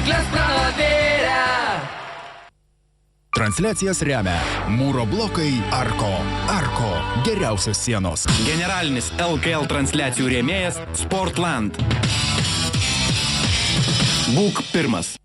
stiklas pravėrė. Transliacijas remia Mūro blokai Arko. Arko – geriausios sienos. Generalinis LKL transliacijų rėmėjas Sportland. Būk pirmas.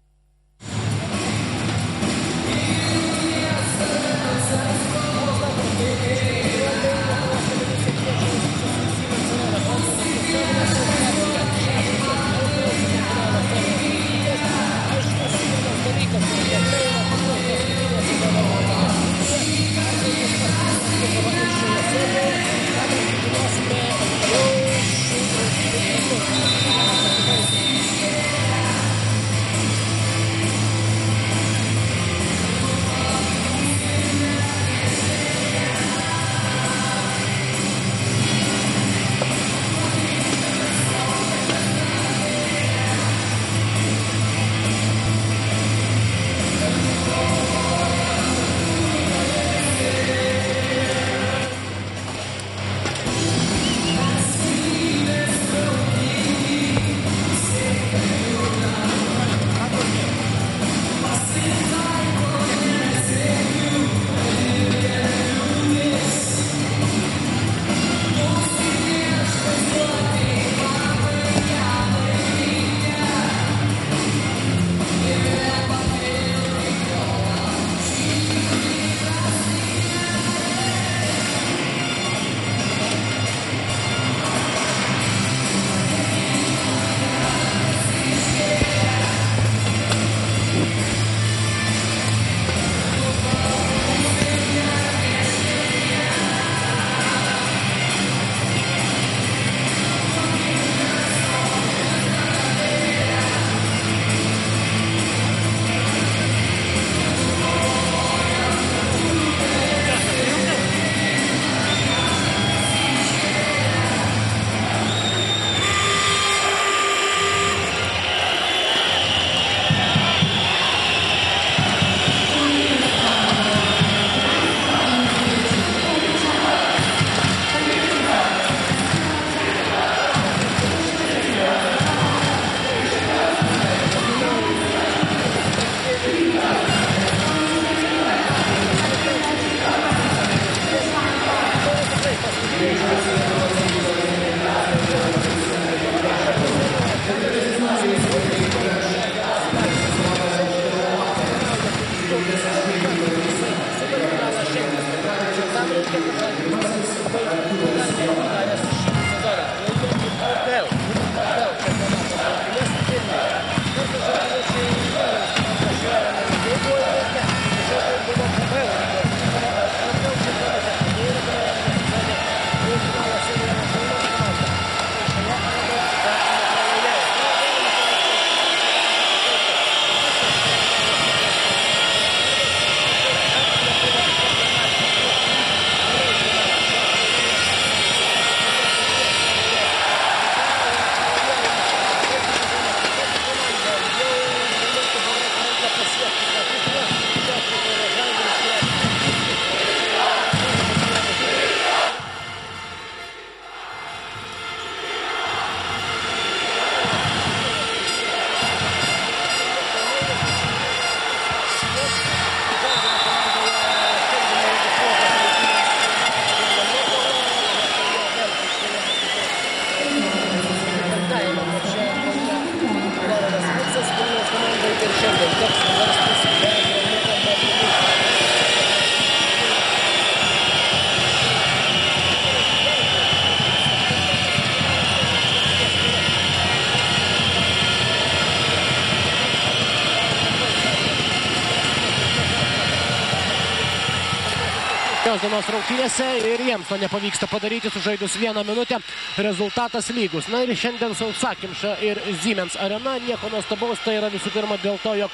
šios dienos rungtynėse ir jiems to nepavyksta padaryti sužaidus 1 minutę. Rezultatas lygus. Na ir šiandien sausakimša ir Siemens arena. Nieko nuostabaus, tai yra visų pirma dėl to, jog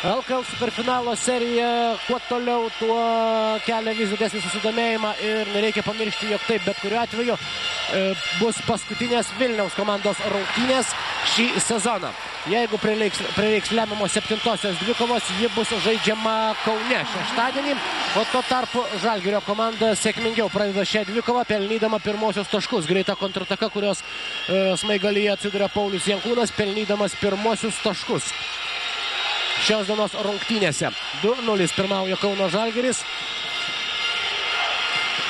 LKL superfinalo serija kuo toliau, tuo kelia vis didesnį susidomėjimą ir nereikia pamiršti, jog taip, bet kuriuo atveju bus paskutinės Vilniaus komandos rungtynės šį sezoną. Jeigu prireiks lemiamos 7-osios dvikovos, ji bus žaidžiama Kaune šeštadienį, o tuo tarpu Žalgirio komanda sėkmingiau pradeda šią dvikovą, pelnydama pirmosius taškus. Greita kontrataka, kurios smaigalyje atsiduria Paulius Jankūnas, pelnydamas pirmosius taškus. šios dienos rungtynėse. 2-0 pirmauja Kauno Žalgiris.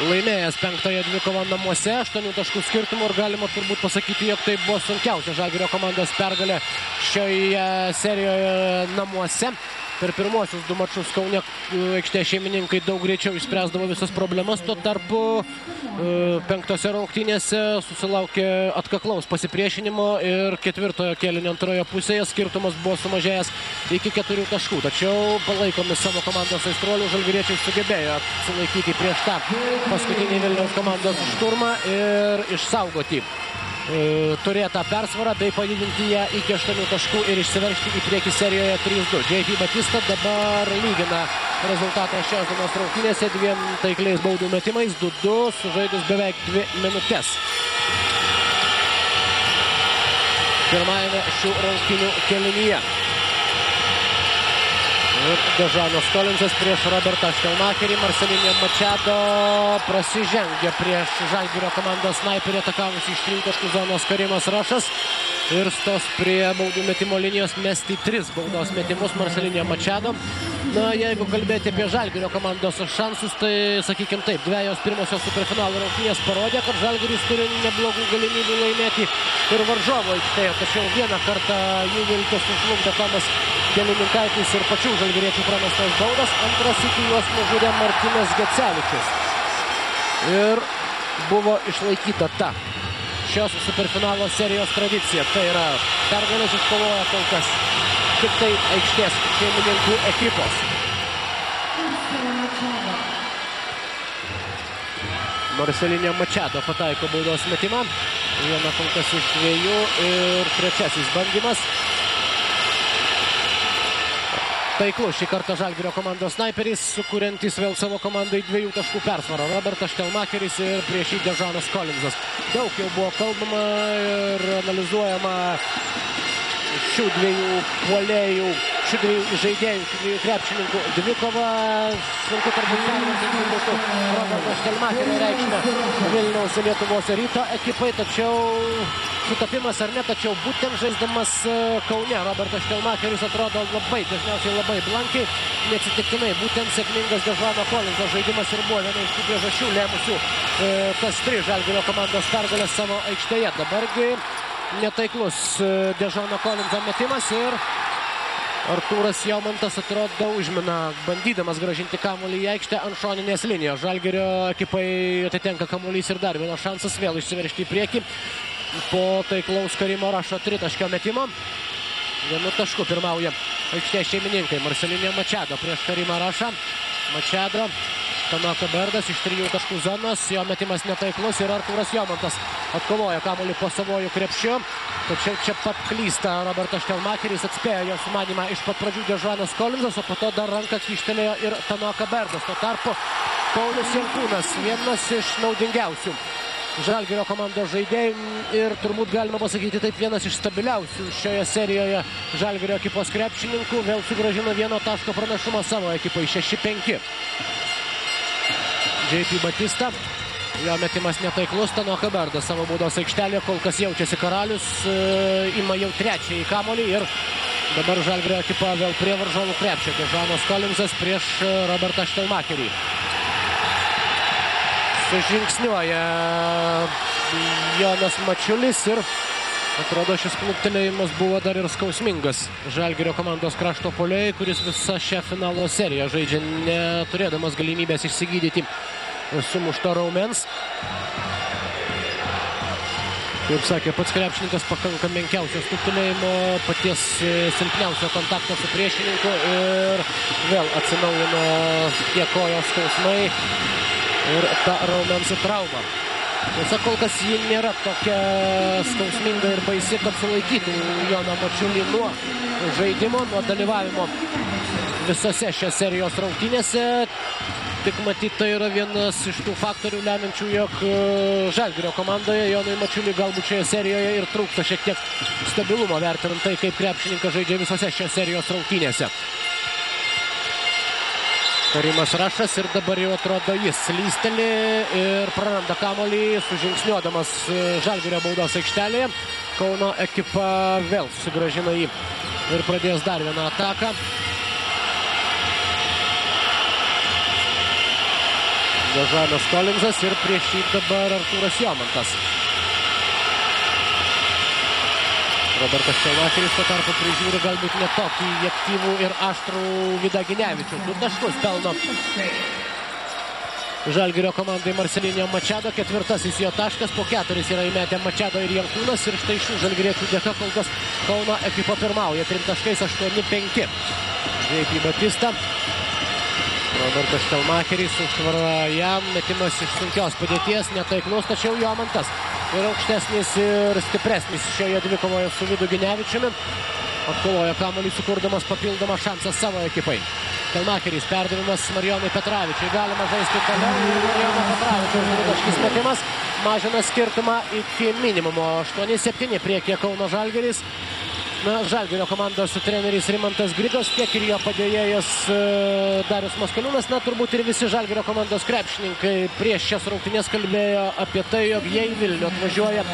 Laimėjęs 5-ąją dvikovą namuose, 8 taškų skirtumų ir galima turbūt pasakyti, jog tai buvo sunkiausia Žalgirio komandos pergalė šioje serijoje namuose. Per pirmosius 2 mačus Kaune aikštės šeimininkai daug greičiau išspręsdavo visas problemas, tuo tarpu 5-ose rungtynėse susilaukė atkaklaus pasipriešinimo ir 4-ojo kėlinio antroje pusėje skirtumas buvo sumažėjęs iki 4 taškų. Tačiau palaikomi savo komandos aistruolių žalgiriečiai sugebėjo atsilaikyti prieš tą paskutinį Vilniaus komandos šturmą ir išsaugoti turėtą persvarą bei padidinti ją iki 8 taškų ir išsiveržti į priekį serijoje 3-2. JP Batista dabar lygina rezultatą šios dienos rungtynėse 2 taikliais baudų metimais, 2-2, sužaidus beveik 2 minutės. Pirmajame šių rungtynių kėlinyje. Ir Dežanas Kolinsas prieš Robertą Štelmacherį. Marcelinio Machado prasižengia prieš Žalgirio komandos snaiperį atakavusi iš 3 taškų zonos Karimas Rošas. Ir stos prie baudų metimo linijos mesti 3 baudos metimus Marcelinio Machado. Na, jeigu kalbėti apie Žalgirio komandos šansus, tai sakykime taip, 2 pirmosios superfinalo rungtynės parodė, kad Žalgiris turi neblogų galimybių laimėti ir varžovo aikštėje. Tačiau vieną kartą jų viltis sužlugdė Tomas Kelininkaitis ir pačių žalgiriečių pramestas baudas. Antras iki juos nužudė Martynas Gecevičius. Ir buvo išlaikyta ta šios superfinalo serijos tradicija. Tai yra pergalės iškovoja kol kas tik tai aikštės šeimininkų ekipos. Marcelinio Machado pataiko baudos metimą. Viena kol kas iš 2 ir trečiasis bandymas. Taiklus šį kartą Žalgirio komandos snaiperis, sukuriantis vėl savo komandai 2 taškų persvarą. Robertas Štelmacheris ir prieš jį Dežanas Kolinsas. Daug jau buvo kalbama ir analizuojama šių 2 puolėjų, šių 2 žaidėjų, šių 2 krepšininkų dvikova. Sunku turbūt pervertinti būtų Roberto Štelmacherio reikšmę Vilniaus Lietuvos Ryto ekipai, tačiau sutapimas ar ne, tačiau būtent žaisdamas Kaune Robertas Štelmacheris atrodo dažniausiai labai blankiai, neatsitiktinai. Būtent sėkmingas Dežano Kolinso žaidimas ir buvo viena iš tų priežasčių lėmusių tas 3 Žalgirio komandos pergalės savo aikštėje. Dabargi netaiklus Dežano Kolinso metimas ir Artūras Jomantas atrodo užmina, bandydamas gražinti kamuolį į aikštę ant šoninės linijos. Žalgirio ekipai atitenka kamuolys ir dar vienas šansas vėl išsiveržti į priekį. Po taiklaus Karimo Rašo 3-taškio metimo 1 tašku pirmauja aikštės šeimininkai. Marcelinio Machado prieš Karimą Rašą. Machado, Tanaka Berdas iš 3 taškų zonos, jo metimas netaiklus ir Artūras Jomantas atkovoja kamuolį po savojų krepšiu. Tačiau čia pat klysta Robertas Štelmacheris, atspėjo jo sumanymą iš pat pradžių Dežanas Kolinsas, o po to dar ranką kyštelėjo ir Tanaka Berdas. Tuo tarpu Paulius Jankūnas, vienas iš naudingiausių Žalgirio komandos žaidėjų ir turbūt galima pasakyti taip vienas iš stabiliausių šioje serijoje Žalgirio ekipos krepšininkų. Vėl sugrąžino 1 taško pranašumą savo ekipai 6-5. JP Batista, jo metimas netaiklus, Tanaka Berdas savo baudos aikštelėje kol kas jaučiasi karalius, ima jau 3-ąjį kamuolį ir dabar Žalgirio ekipa vėl prie varžovų krepšio. Dežanas Kolinsas prieš Robertą Štelmacherį. Sužingsniuoja Jonas Mačiulis ir atrodo šis kluptelėjimas buvo dar ir skausmingas Žalgirio komandos krašto puolėjui, kuris visą šią finalo seriją žaidžia neturėdamas galimybės išsigydyti sumušto raumens. Kaip sakė pats krepšininkas, pakanka menkiausio stuktelėjimo, paties silpniausio kontakto su priešininku ir vėl atsinaujino tie kojos skausmai ir ta raumens trauma. Tiesa, kol kas ji nėra tokia skausminga ir baisi, kad sulaikytų Joną Mačiulį nuo žaidimo, nuo dalyvavimo visose šios serijos rungtynėse. Tik matyt, tai yra vienas iš tų faktorių lemiančių, jog Žalgirio komandoje Jonui Mačiuliui galbūt šioje serijoje ir trūksta šiek tiek stabilumo, vertinant tai, kaip krepšininkas žaidžia visose šios serijos rungtynėse. Karimas Rašas ir dabar jau atrodo jis slysteli ir praranda kamuolį, sužingsniuodamas Žalgirio baudos aikštelėje. Kauno ekipa vėl susigrąžina jį ir pradės dar vieną ataką. Dežanas Kolinsas ir prieš jį dabar Artūras Jomantas. Robertas Štelmacheris tuo tarpu prižiūri galbūt ne tokį aktyvų ir aštrų Vidą Ginevičių. 2 taškus pelno Žalgirio komandai Marcelinio Mačado. 4. jo taškas, po 4 yra įmetę Mačado ir Jankūnas. Ir štai šių žalgiriečių dėka kol kas Kauno ekipa pirmauja 3 taškais 8-5. J.P. Batista. Robertas Štelmacheris užtvara jam, metimas iš sunkios padėties, netaiklus, tačiau Jomantas ir aukštesnis ir stipresnis šioje dvikovoje su Vidu Ginevičiumi. Atkovoja kamuolį, sukurdamas papildomą šansą savo ekipai. Štelmacheris, perdavimas Marijonui Petravičiui, galima žaisti toliau. Marijono Petravičiaus dvitaškis metimas mažina skirtumą iki minimumo. 8-7 priekyje Kauno Žalgiris. Na, Žalgirio komandos treneris Rimantas Grigas, tiek ir jo padėjėjas Darius Maskaliūnas. Na, turbūt ir visi Žalgirio komandos krepšininkai prieš šias rungtynes kalbėjo apie tai, jog jie į Vilnių atvažiuoja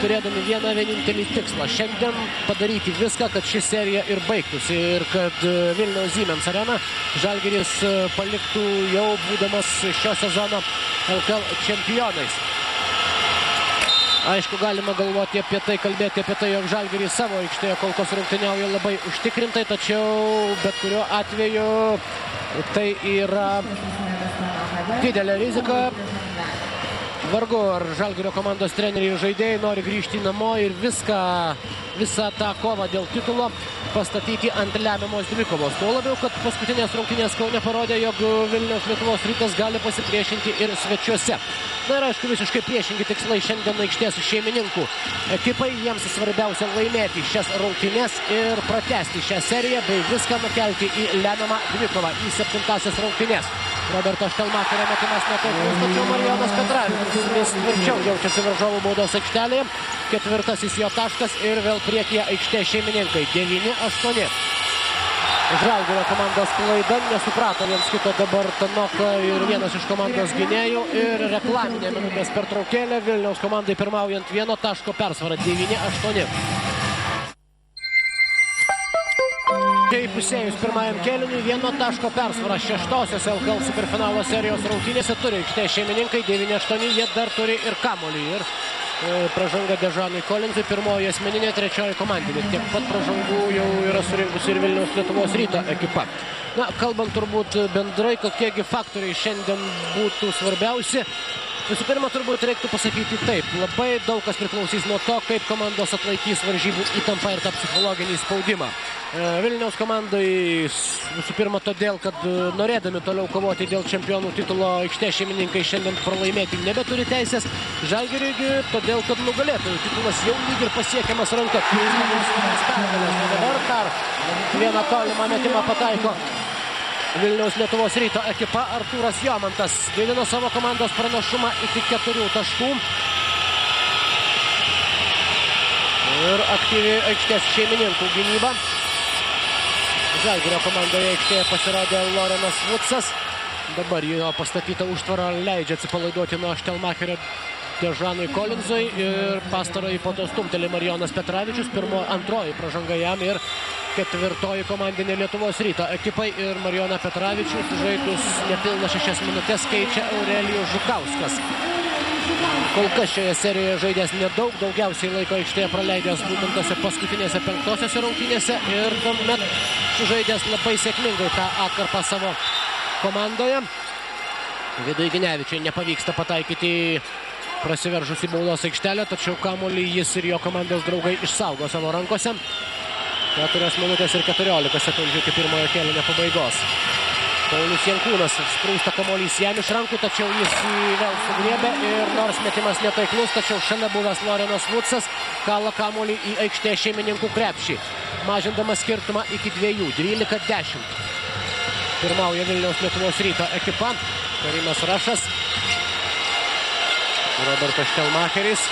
turėdami vieną vienintelį tikslą. Šiandien padaryti viską, kad ši serija ir baigtųsi ir kad Vilniaus Siemens Arena Žalgiris paliktų jau būdamas šio sezono LKL čempionais. Aišku, galima galvoti apie tai, kalbėti apie tai, jog Žalgiris savo aikštėje kol kas rungtyniauja labai užtikrintai, tačiau bet kuriuo atveju tai yra didelė rizika. Vargu, ar Žalgirio komandos treneriai ir žaidėjai nori grįžti namo ir visą tą kovą dėl titulo pastatyti ant lemiamos dvikovos. Tuo labiau, kad paskutinės rungtynės Kaune parodė, jog Vilniaus Lietuvos Rytas gali pasipriešinti ir svečiuose. Na ir aišku, visiškai priešingi tikslai šiandien aikštės šeimininkų ekipai. Jiems svarbiausia laimėti šias rungtynes ir pratęsti šią seriją bei viską nukelti į lemiamą dvikovą, į 7-asias rungtynes. Roberto Štelmacherio metimas netaiklus, tačiau Marijonas Petravičius vis tvirčiau jaučiasi varžovų baudos aikštelėje. 4. jo taškas ir vėl priekyje aikštės šeimininkai. 9-8. Žalgirio komandos klaida, nesuprato viens kito dabar Tanoka ir vienas iš komandos gynėjų. Ir reklaminė minutės pertraukėlė Vilniaus komandai pirmaujant 1 taško persvarą. 9-8. Įpusėjus pirmajam kėliniui 1 taško persvarą 6-osios LKL superfinalo serijos rungtynėse turi aikštės šeimininkai. 9-8, jie dar turi ir kamuolį. Ir pražanga Dežanui Kolinsui, pirmoji asmeninė, 3-oji komandinė. Tiek pat pražangų jau yra surinkusi ir Vilniaus Lietuvos Ryto ekipa. Na, kalbant turbūt bendrai, kokiegi faktoriai šiandien būtų svarbiausi. Visų pirma, turbūt reiktų pasakyti taip. Labai daug kas priklausys nuo to, kaip komandos atlaikys varžybų įtampą ir tą psichologinį spaudimą. Vilniaus komandai visų pirma todėl, kad norėdami toliau kovoti dėl čempionų titulo aikštės šeimininkai šiandien pralaimėti nebeturi teisės. Žalgiriui todėl, kad nugalėtojų titulas jau lyg ir pasiekiamas ranka. Dabar dar vieną tolimą metimą pataiko Vilniaus Lietuvos Ryto ekipa. Artūras Jomantas didina savo komandos pranašumą iki 4 taškų. Ir aktyvi aikštės šeimininkų gynyba. Žalgirio komandoje aikštėje pasirodė Lorenas Vucas. Dabar jo pastatyta užtvara leidžia atsipalaiduoti nuo Štelmacherio Dežanui Kolinsui. Ir pastarąjį po to stumteli Marijonas Petravičius. Antroji pražanga jam ir 4-oji komandinė Lietuvos Ryto ekipai. Ir Marijoną Petravičių sužaidus nepilną 6 minutės keičia Aurelijus Žukauskas. Kol kas šioje serijoje žaidęs nedaug, daugiausiai laiko aikštėje praleidęs būtent tose paskutinėse 5-osiose rungtynėse ir tuomet sužaidęs labai sėkmingai tą atkarpą savo komandoje. Vidui Ginevičiui nepavyksta pataikyti prasiveržus į baudos aikštelę, tačiau kamuolį jis ir jo komandos draugai išsaugo savo rankose. 4 minutės ir 14 sekundžių iki pirmojo kėlinio pabaigos. Paulius Jankūnas sprūsta kamuolys jam iš rankų, tačiau jis vėl sugriebė ir nors metimas netaiklus, tačiau šalia buvęs Lorenas Vucas kala kamuolį į aikštės šeimininkų krepšį, mažindamas skirtumą iki 2, 12-10. Pirmauja Vilniaus Lietuvos Ryto ekipa. Karimas Rašas. Robertas Štelmacheris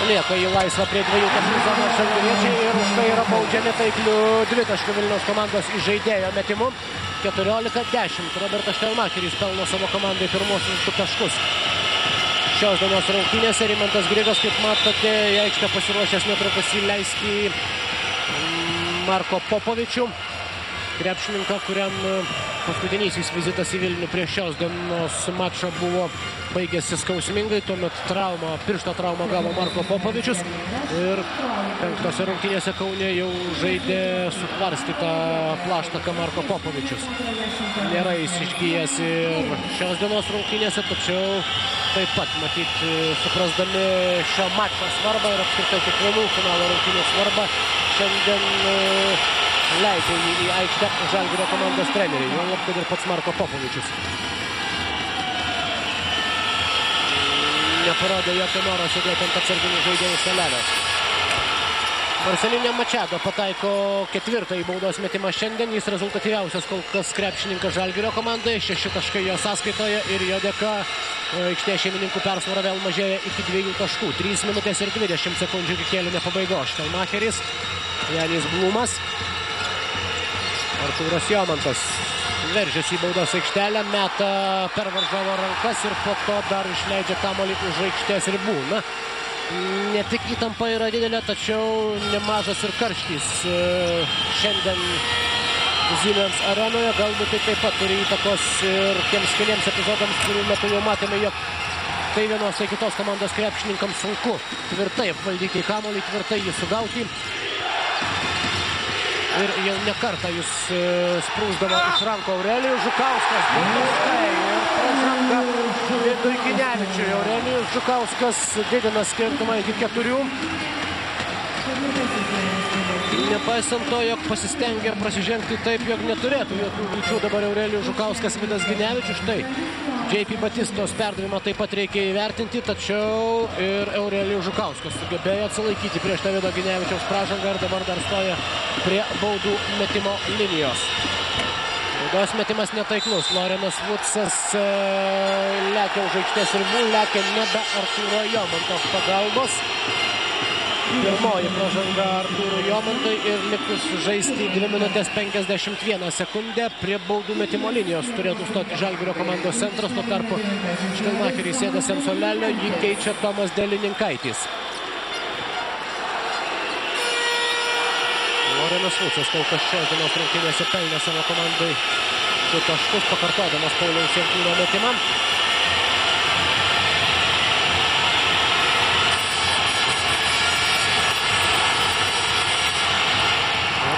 lieka į laisvą prie 2 taškų zonos žalgiriečiai ir už tai yra baudžiami taikliu 2 taškų Vilniaus komandos įžaidėjo metimu. 14-10. Robertas Štelmacheris pelno savo komandai pirmosius 2 taškus. Šios dienos rungtynėse Rimantas Grigas, kaip matote, į aikštę pasiruošęs netrukus įleisti Marko Popovičių. krepšininką, kuriam paskutinysis vizitas į Vilnių prieš šios dienos mačą buvo baigėsi skausmingai, tuomet piršto traumą gavo Marko Popovičius ir penktose rungtynėse Kaune jau žaidė sutvarstytą plaštaką Marko Popovičius. Nėra jis išgijęs ir šios dienos rungtynėse, tačiau taip pat, matyt, suprasdami šio mačo svarbą ir apskritai kiekvienų finalo rungtynių svarbą, šiandien leidžia jį į aikštę Žalgirio komandos treneriai, juolab kad ir pats Marko Popovičius. Neparodė jokio noro sėdėti ant atsarginių žaidėjų salelės. Marcelinio Machado pataiko ketvirtąjį baudos metimą šiandien. Jis rezultatyviausias kol kas krepšininkas Žalgirio komandoje. 6 taškai jo sąskaitoje ir jo dėka aikštės šeimininkų persvara vėl mažėja iki 2 taškų. 3 minutės ir 20 sekundžių iki kėlinio pabaigos. Štelmacheris, Janis Blumas, Artūras Jomantas veržiasi į baudos aikštelę, meta per varžovo rankas ir po to dar išleidžia kamuolį už aikštės ribų. Na, ne tik įtampa yra didelė, tačiau nemažas ir karštys šiandien Siemens arenoje. Galbūt tai taip pat turi įtakos ir tiems keliems epizodams, kurių metu jau matėme, jog tai vienos tai kitos komandos krepšininkams sunku tvirtai apvaldyti kamuolį, tvirtai jį sugauti. Ir jau ne kartą jis sprūsdavo iš rankų Aurelijus Žukauskas. Ir pražanga Vidui Ginevičiui. Aurelijus Žukauskas didina skirtumą iki 4. Nepaisant to, jog pasistengė prasižengti taip, jog neturėtų jokių vilčių dabar Aurelijus Žukauskas, Vidas Ginevičius. Štai JP Batistos perdavimą taip pat reikia įvertinti, tačiau ir Aurelijus Žukauskas sugebėjo atsilaikyti prieš tą Vido Ginevičiaus pražangą ir dabar dar stoja prie baudų metimo linijos. Baudos metimas netaiklus. Lorenas Vucas lekia už aikštės ribų, lekia nebe Artūro Jomanto pagalbos. Pirmoji pražanga Artūrui Jomantui ir likus žaisti 2 minutės 51 sekundę prie baudų metimo linijos turėtų stoti Žalgirio komandos centras. Tuo tarpu Štelmacherį sėdęs ant suolelio, jį keičia Tomas Delininkaitis. Lorenas Vucas kol kas šios dienos rungtynėse pelnė savo komandai 2 taškus, pakartodamas Pauliaus Jankūno metimą.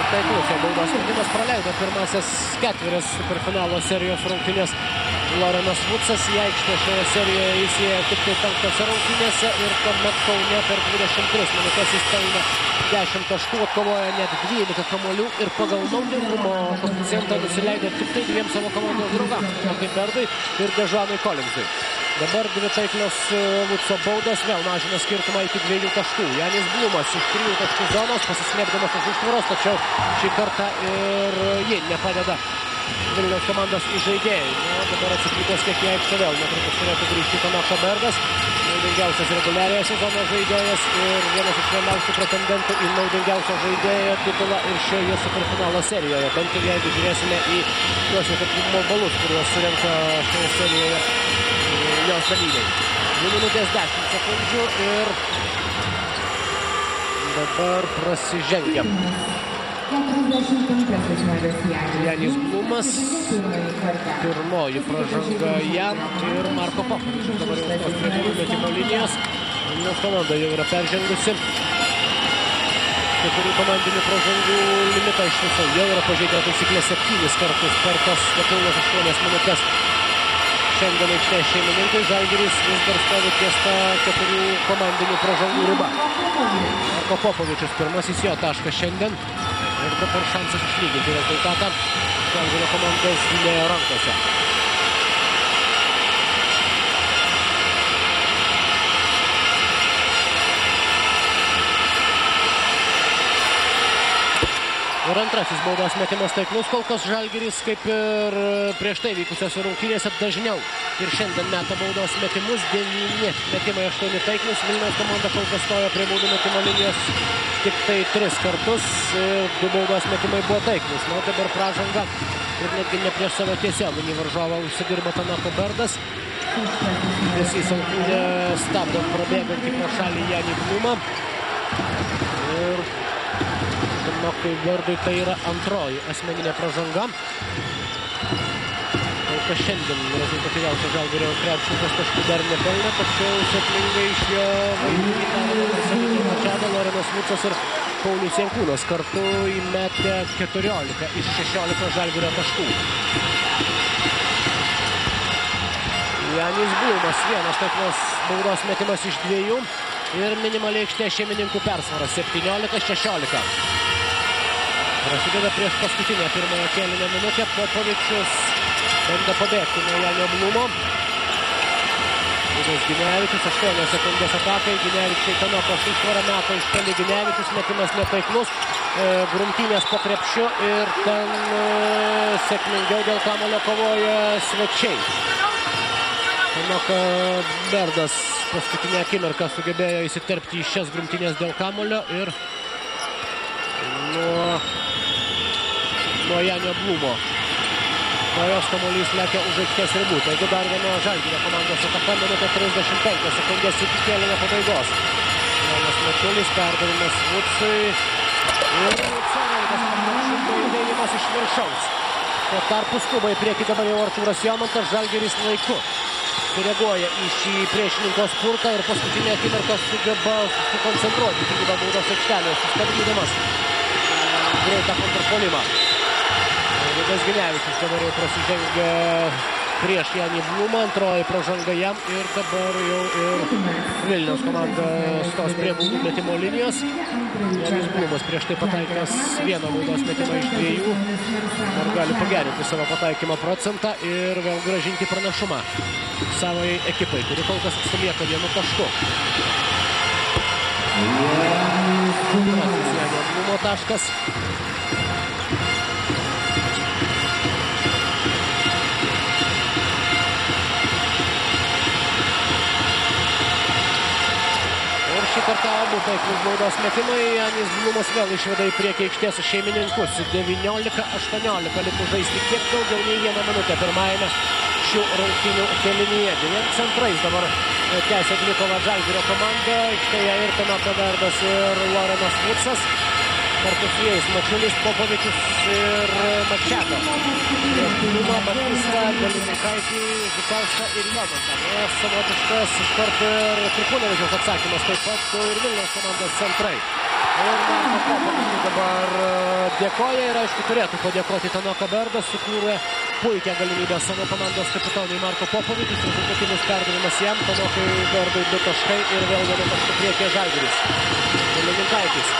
Taiklus jo baudos metimas, praleido pirmasis ketverias superfinalo serijos rungtynės. Lorenas Vucas į aikštę šioje serijoje įsėjo tik tai 5 rungtynėse ir tuomet Kaune per 23 minutės jis pelnė 10 taškų, atkovojo net 12 kamuolių ir pagal naudingumo koeficientą nusileido tik tai 2 savo komandos draugams, Tokai Berdui ir Dežanui Kolinsui. Dabar 2 taiklios Vuco baudos vėl mažina skirtumą iki 2 taškų. Janis Blumas iš 3 taškų zonos pasislėpdamas už užtvaros, tačiau šį kartą ir ji nepadeda Vilniaus komandos žaidėjai. Dabar atsiplytęs kiek į aikštę vėl. Netrukus turėtų grįžti Tomašo Bergas, naudingiausias reguliariojo sezono žaidėjas ir vienas iš svarbiausių pretendentų į naudingiausio žaidėjo titulą ir šioje superfinalo serijoje. Bent jau jeigu žiūrėsime į tuos efektyvumo balus, kuriuos surenka šioje serijoje jos dalyviai. 2 minutės 10 sekundžių ir dabar prasižengia Janis Blumas, pirmoji pražanga jam ir Marko Popovičius dabar jau stos prie baudų metimo linijos. Vilniaus komanda jau yra peržengusi 4 komandinių pražangų limitą iš viso. Jau yra pažeidę taisyklę 7 kartus per tas nepilnas 8 minutės. Šiandien aikštės šeimininkai Žalgiris vis dar stovi ties tą 4 komandinių pražangų ribą. Marko Popovičius pirmasis jo taškas šiandien. Ir dabar šansas išlyginti rezultatą Žalgirio komandos gynėjo rankose. Ir antrasis baudos metimas taiklus, kol kas Žalgiris, kaip ir prieš tai vykusiose rungtynėse, dažniau ir šiandien meta baudos metimus. 9 metimai, 8 taiklus. Vilniaus komanda kol kas stoja prie baudų metimo linijos tik tai 3 kartus. 2 baudos metimai buvo taiklus. Na, dabar pražanga ir netgi ne prieš savo tiesioginį varžovą užsidirba Tomašo Berdas. Jis alkūnę stabdo prabėgantį pro šalį Janį Blumą. Ir Rokui Gardui tai yra antroji asmeninė pražanga. Kol kas šiandien rezultatyviausias Žalgirio krepšininkas taškų dar nepelnė, tačiau sėkmingai iš jo vaidmenį perėmė Mačado, Lorenas Vucas ir Paulius Jankūnas. Kartu įmetė 14 iš 16 Žalgirio taškų. Janis Blumas, vienas taiklos baudos metimas iš 2 ir minimaliai aikštė šeimininkų persvara 17-16. Prasideda prieš paskutinę pirmąją kėlinio minutę. Popovičius bando pabėgti nuo Janio Blumo. Liudas Ginevičius, 8 sekundės atakai. Ginevičiui Tanokos užtvarą meto iš toli Ginevičius, metimas netaiklus. Grumtynės po krepšiu ir ten sėkmingiau dėl kamuolio kovoja svečiai. Tanoka Berdas paskutinę akimirką sugebėjo įsiterpti į šias grumtynės dėl kamuolio ir nuo Janio Blumo. Nuo jos kamuolys lekia už aikštės ribų. Taigi dar viena Žalgirio komandos ataka, minutė 35 sekundės iki kėlinio pabaigos. Jonas Mačiulis, perdavimas Vucui. Ir Vucaitis įdėjimas iš viršaus. Tuo tarpu skuba į priekį dabar jau Artūras Jomantas. Žalgiris laiku sureaguoja į šį priešininko spurtą ir paskutinę akimirką sugeba sukoncentruoti gynybą baudos aikštelėje, sustabdydamas greitą kontrpuolimą. Liudas Ginevičius dabar jau prasižengia prieš Janį Blumą, antroji pražanga jam ir dabar jau ir Vilniaus komanda stos prie baudų metimo linijos. Janis Blumas prieš tai pataikęs vieną baudos metimą iš 2 ir gali pagerinti savo pataikymo procentą ir vėl gražinti pranašumą savai ekipai, kuri kol kas atsilieka 1 tašku. Antrasis Janio Blumo taškas. Šį kartą abu taiklus baudos metimai. Janis Blumas vėl išveda į priekį aikštės šeimininkus. 19-18 likus žaisti kiek daugiau nei 1 minutę pirmajame šių rungtynių kėlinyje. 2 centrais dabar tęsia dvikovą Žalgirio komanda. Aikštėje ir Tanaka Berdas ir Lorenas Vucas. Kartu su jais Mačiulis, Popovičius ir Mačado. Blumo, Batista, Galininkaitį, Žukauską ir Jomantą. Savotiškas iškart ir Trikunevičiaus atsakymas taip pat ir Vilniaus komandos centrai. Ir Marko Popovičius dabar dėkoja ir aišku turėtų padėkoti Tanaka Berdas, sukūrė puikią galimybę savo komandos kapitonui Marko Popovičius. Rezultatyvus perdavimas jam, Tanokai Berdui 2 taškai ir vėl 1 tašką priekyje Žalgiris. Galinkaitis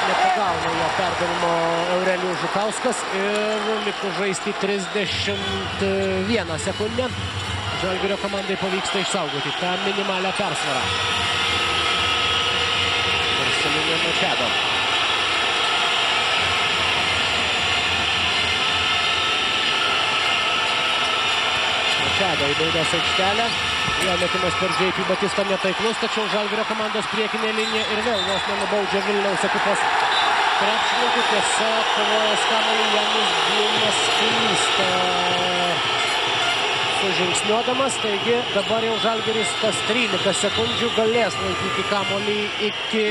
nepagauna jo perdavimo Eurelijus Žukauskas ir likus žaisti 31 sekundę. Žalgirio komandai pavyksta išsaugoti tą minimalią persvarą. Marcelinio Mačado. Mačado į baudos aikštelę. Jo metimas per JP Batistą netaiklus, tačiau Žalgirio komandos priekinė linija ir vėl vos nenubaudžia Vilniaus ekipos krepšininkų. Tiesiog kovojas kamuolį Janis Blumas klysta sužingsniuodamas. Taigi dabar jau Žalgiris tas 13 sekundžių galės laikyti kamuolį iki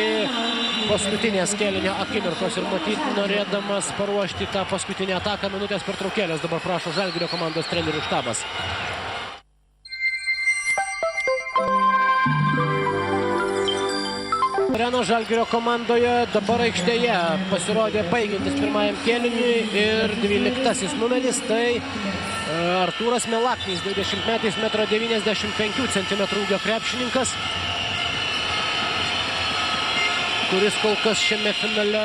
paskutinės kėlinio akimirkos ir matyt norėdamas paruošti tą paskutinę ataką minutės pertraukėlės. Dabar prašo Žalgirio komandos trenerių štabas. Arena Žalgirio komandoje dabar aikštėje pasirodė baigiantis pirmajam kėliniui ir 12 numeris, tai Artūras Milaknis, 20-metis, 1,95 cm ūgio krepšininkas, kuris kol kas šiame finale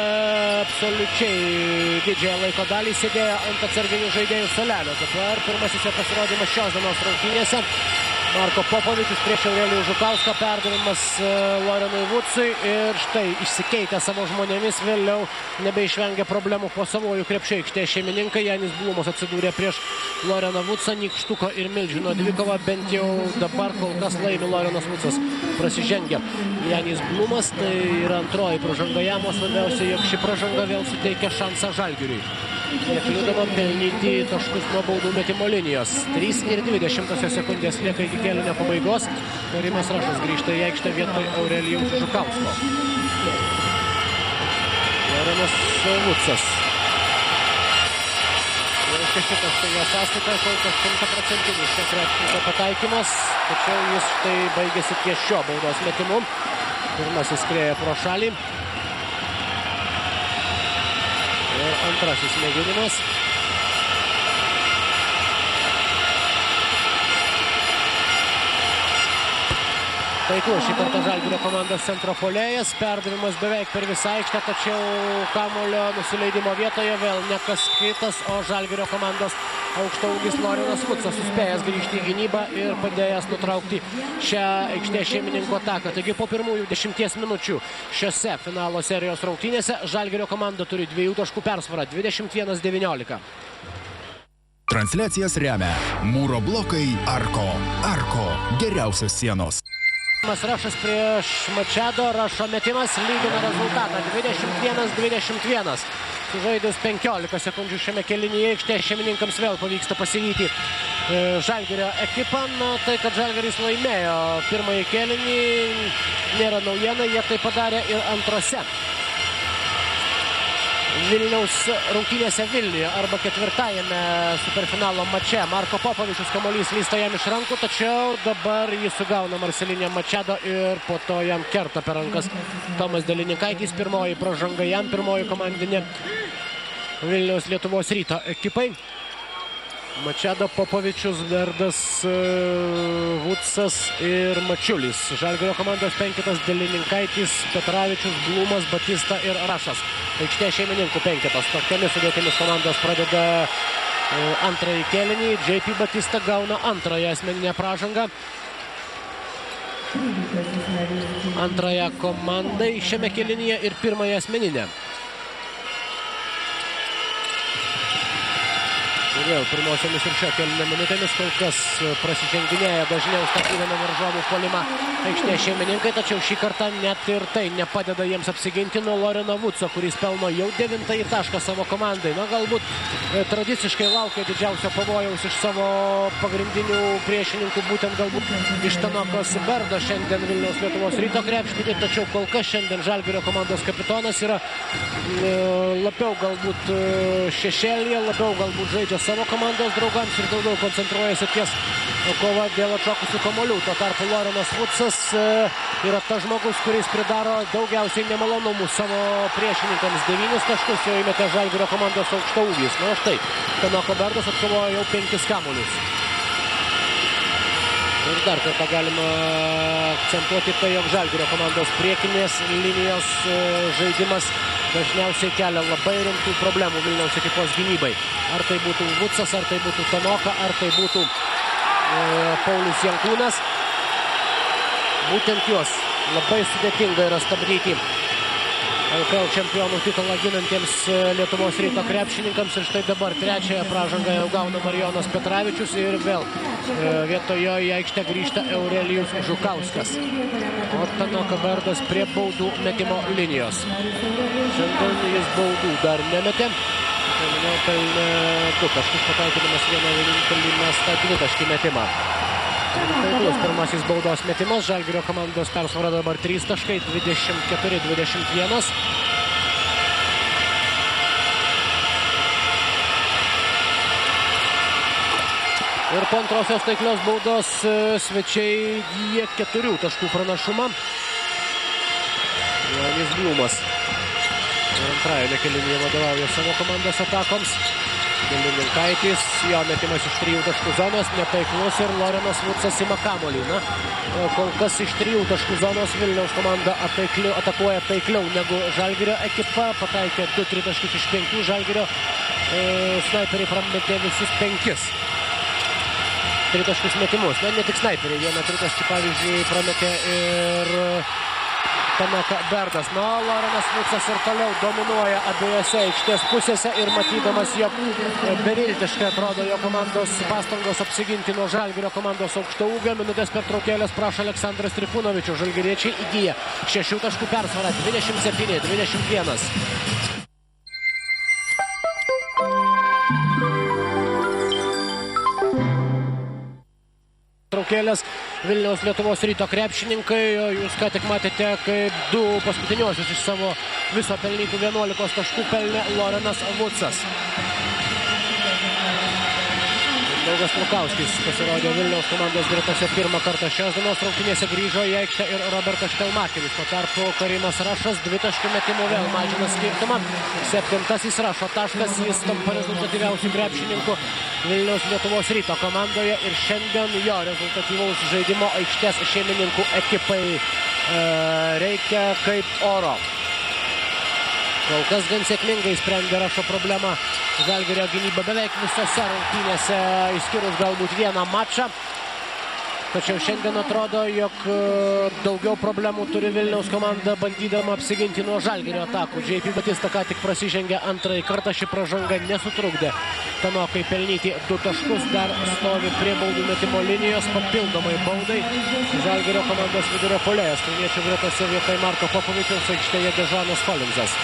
absoliučiai didžiąją laiko dalį sėdėjo ant atsarginių žaidėjų suolelio. Dabar pirmasis jo pasirodymas šios dienos rungtynėse. Marko Popovičius prieš Eurelijų Žukauską, perdavimas Lorenui Vucui ir štai išsikeitę savo žmonėmis vėliau nebeišvengia problemų po savojų krepšio aikštės šeimininkai. Janis Blumas atsidūrė prieš Loreną Vucą, Nykštuko ir Milžino dvikova, bent jau dabar kol kas laimi Lorenas Vucas, prasižengia Janis Blumas, tai yra antroji pražanga jam, o svarbiausia, jog ši pražanga vėl suteikia šansą Žalgiriui nekliudama pelnyti taškus nuo baudų metimo linijos. 3,20 sekundės lieka iki kėlinio pabaigos. Rimas Rašas grįžta į aikštę vietoj Eurelijaus Žukausko. Lorenas Vucas. Šitas štai jo sąskaita, kol kas 100% šio krepšininko pataikymas, tačiau jis štai baigėsi ties šio baudos metimu. Pirmasis skrieja pro šalį. Ir antrasis mėginimas. Taiklus šį kartą Žalgirio komandos centro puolėjas, perdavimas beveik per visą aikštę, tačiau kamuolio nusileidimo vietoje vėl ne kas kitas, o Žalgirio komandos aukštaūgis Lorenas Vucas suspėjęs grįžti į gynybą ir padėjęs nutraukti šią aikštės šeimininkų ataką. Taigi po pirmųjų 10 minučių šiose finalo serijos rungtynėse Žalgirio komanda turi 2 taškų persvarą 21-19. Transliacijas remia Mūro blokai Arko. Arko geriausios sienos. Rašas prieš Mačado, Rašo metimas lygina rezultatą 21-21. Sužaidus 15 sekundžių šiame kėlinyje aikštės šeimininkams vėl pavyksta pasivyti Žalgirio ekipą. Tai, kad Žalgiris laimėjo pirmąjį kėlinį, nėra naujiena, jie tai padarė ir antrose Vilniaus rungtynėse Vilniuje arba ketvirtajame superfinalo mače. Marko Popovičius kamuolys slysta jam iš rankų, tačiau dabar jį sugauna Marcelinė Mačado ir po to jam kerta per rankas Tomas Delininkaitis. Pirmoji pražanga jam, pirmoji komandinė Vilniaus Lietuvos Ryto ekipai. Mačado, Popovičius, Verdas, Vucas ir Mačiulis. Žalgirio komandos penketas Delininkaitis, Petravičius, Blumas, Batista ir Rašas. Aikštė šeimininkų penketas. Tokiamis sudėtimis komandos pradeda antrąjį kėlinį. JP Batista gauna antrąją asmeninę pražangą. Antrąją komandai šiame kėlinyje ir pirmąją asmeninę. Vėl pirmosiomis ir šio kėlinio minutėmis kol kas prasiženginėja dažniau statydami varžovų puolimą aikštės šeimininkai, tačiau šį kartą net ir tai nepadeda jiems apsiginti nuo Loreno Vuco, kuris pelno jau 9-ąjį tašką savo komandai. Na, galbūt tradiciškai laukia didžiausio pavojaus iš savo pagrindinių priešininkų, būtent galbūt iš Tanokos Berdo šiandien Vilniaus Lietuvos Ryto krepšininkų, tačiau kol kas šiandien Žalgirio komandos kapitonas yra labiau galbūt šešėlyje, labiau galbūt žaidžia savo komandos draugams ir daugiau koncentruojasi ties kova dėl atšokusių kamuolių. Tuo tarpu Lorenas Vucas yra tas žmogus, kuris pridaro daugiausiai nemalonumų savo priešininkams. 9 taškus jau įmetė Žalgirio komandos aukštaūgis. Na štai, Tanoko Berdas atkovojo jau 5 kamuolius. Ir dar kartą galima akcentuoti tai, jog Žalgirio komandos priekinės linijos žaidimas dažniausiai kelia labai rimtų problemų Vilniaus ekipos gynybai. Ar tai būtų Vucas, ar tai būtų Tanoka, ar tai būtų Paulius Jankūnas. Būtent juos labai sudėtinga yra stabdyti LKL čempionų titulą ginantiems Lietuvos Ryto krepšininkams. Ir štai dabar trečiąją pražangą jau gauna Marijonas Petravičius ir vėl vietojo į aikštę grįžta Eurelijus Žukauskas. O Tanoko Berdas prie baudų metimo linijos. Šiandien jis baudų dar nemetė. Pelnė 2 taškus, pataikydamas vieną vienintelį mestą 2 taškį metimą. Taiklus pirmasis baudos metimas. Žalgirio komandos persvara dabar 3 taškai, 24-21. Ir po antrosios taiklios baudos svečiai įgyja 4 taškų pranašumą. Jonis Blumas antrajame kėlinyje vadovauja savo komandos atakoms. Delininkaitis, jo metimas iš 3 taškų zonos, netaiklus ir Lorenas Vucas ima kamuolį. Na, kol kas iš 3 taškų zonos Vilniaus komanda atakuoja taikliau negu Žalgirio ekipa. Pataikė 2 taškus iš 5, Žalgirio snaiperiai prametė visus 5 tritaškus metimus. Na, ne tik snaiperiai, vieną tritaškį pavyzdžiui prametė ir Tanoko Berdas. Na, Lorenas Vucas ir toliau dominuoja abiejose aikštės pusėse ir matydamas, jog beviltiškai atrodo jo komandos pastangos apsiginti nuo Žalgirio komandos aukštaūgio. Minutės pertraukėlės prašo Aleksandras Trifunovičius. Žalgiriečiai įgyja 6 taškų persvarą 27-21. nukėlęs Vilniaus Lietuvos Ryto krepšininkai. Jūs ką tik matėte, kaip du paskutiniosius iš savo viso pelnytų 11 taškų pelnė Lorenas Vucas. Mindaugas Lukauskis pasirodė Vilniaus komandos gretose pirmą kartą šios dienos rungtynėse, grįžo į aikštę ir Robertas Štelmacheris. Tuo tarpu Karimas Rašas dvitaškių metimų vėl mažina skirtumą. 7. Rašo taškas, jis tampa rezultatyviausių krepšininkų Vilniaus Lietuvos Ryto komandoje ir šiandien jo rezultatyvaus žaidimo aikštės šeimininkų ekipai reikia kaip oro. Kol kas gan sėkmingai sprendė Rašo problemą Žalgirio gynyba beveik visose rungtynėse, išskyrus galbūt vieną mačą. Tačiau šiandien atrodo, jog daugiau problemų turi Vilniaus komanda, bandydama apsiginti nuo Žalgirio atakų. J.P. Batista ką tik prasižengė antrąjį kartą, ši pražanga nesutrukdė Tanokai pelnyti 2 taškus, dar stovi prie baudų metimo linijos, papildomai baudai Žalgirio komandos vidurio puolėjas. Kauniečių gretose vietoj Marko Popovičiaus aikštėje Dežanas Kolinzas.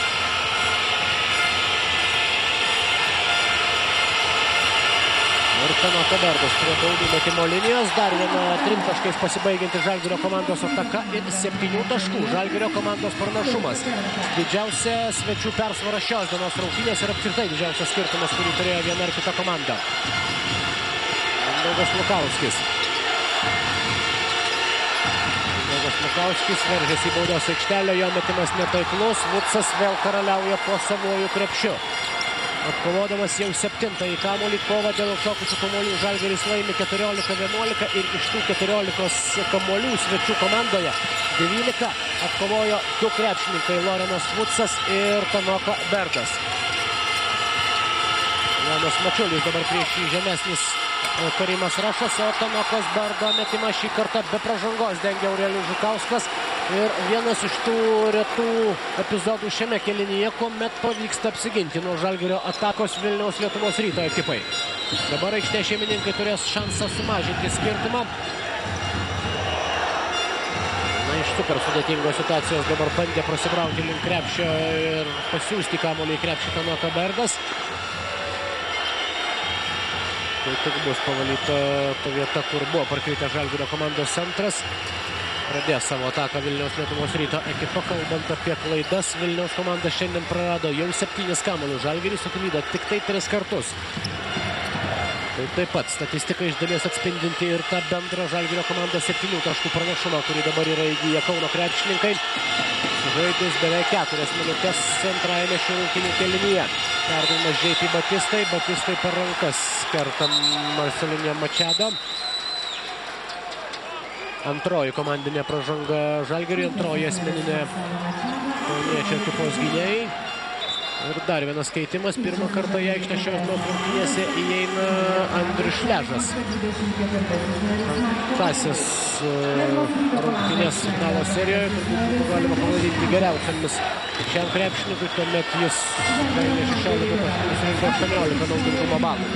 Ir Tanaka Berdas prie baudų metimo linijos. Dar viena 3 taškais pasibaigianti Žalgirio komandos ataka ir 7 taškų. Žalgirio komandos pranašumas. Didžiausia svečių persvara šios dienos rungtynės ir apskritai didžiausias skirtumas, kurį turėjo viena ar kita komanda. Mindaugas Lukauskis. Lukauskis veržėsi į baudos aikštelę, jo metimas netaiklus. Vucas vėl karaliauja po savojų krepšiu. Atkovodamas jau 7-ąjį kamuolį, kovą dėl atšokusių kamuolių Žalgiris laimi 14-11 ir iš tų 14 kamuolių svečių komandoje 12 atkovojo 2 krepšininkai Lorenas Vucas ir Tanaka Berdas. Jonas Mačiulis dabar prieš jį žemesnis Karimas Rašas, o Tanakos Berdo metimą šį kartą be pražangos dengia Aurelijus Žukauskas. Ir vienas iš tų retų epizodų šiame kėlinyje, kuomet pavyksta apsiginti nuo Žalgirio atakos Vilniaus Lietuvos Ryto ekipai. Dabar aikštė šeimininkai turės šansą sumažinti skirtumą. Na, iš super sudėtingos situacijos dabar bandė prasibrauti link krepšio ir pasiųsti kamuolį į krepšį Tanaka Berdas. Tai tik bus pavalyta ta vieta, kur buvo parkritę Žalgirio komandos centras. Pradės savo ataką Vilniaus Lietuvos Ryto ekipa. Kalbant apie klaidas, Vilniaus komanda šiandien prarado jau 7 kamuolių. Žalgiris suklydo tik tai 3 kartus. Tai taip pat statistika iš dalies atspindinti ir tą bendrą Žalgirio komandos 7 taškų pranašumą, kurį dabar yra įgyję Kauno krepšininkai. Sužaidus beveik 4 minutės antrajame šių rungtynių kėlinyje. Perdavimas J.P. Batistai per rankas kerta Marcelinio Machado. Antroji komandinė pražanga Žalgiriui, antroji asmeninė kauniečių ekipos gynėjai. Ir dar vienas keitimas. Pirmą kartą į aikštę šios dienos rungtynėse įeina Andrius Šležas. Tasis rungtynės finalo serijoje, turbūt galima pavadinti geriausiamis šiam krepšininkui, tuomet jis pelnė 16 taškų, surinko 18 naudingumo balų.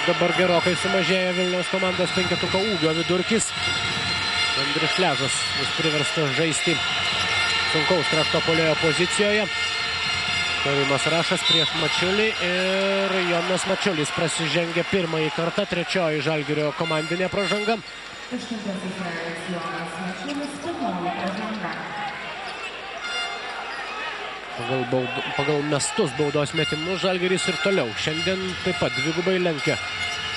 Dabar gerokai sumažėjo Vilniaus komandos penketuko ūgio vidurkis. Andrius Šležas bus priverstas žaisti sunkaus krašto puolėjo pozicijoje. Karimas Rašas prieš Mačiulį ir Jonas Mačiulis prasižengė pirmąjį kartą, trečioji Žalgirio komandinė pražanga. Pagal mestus baudos metimus Žalgiris ir toliau. Šiandien taip pat dvigubai lenkia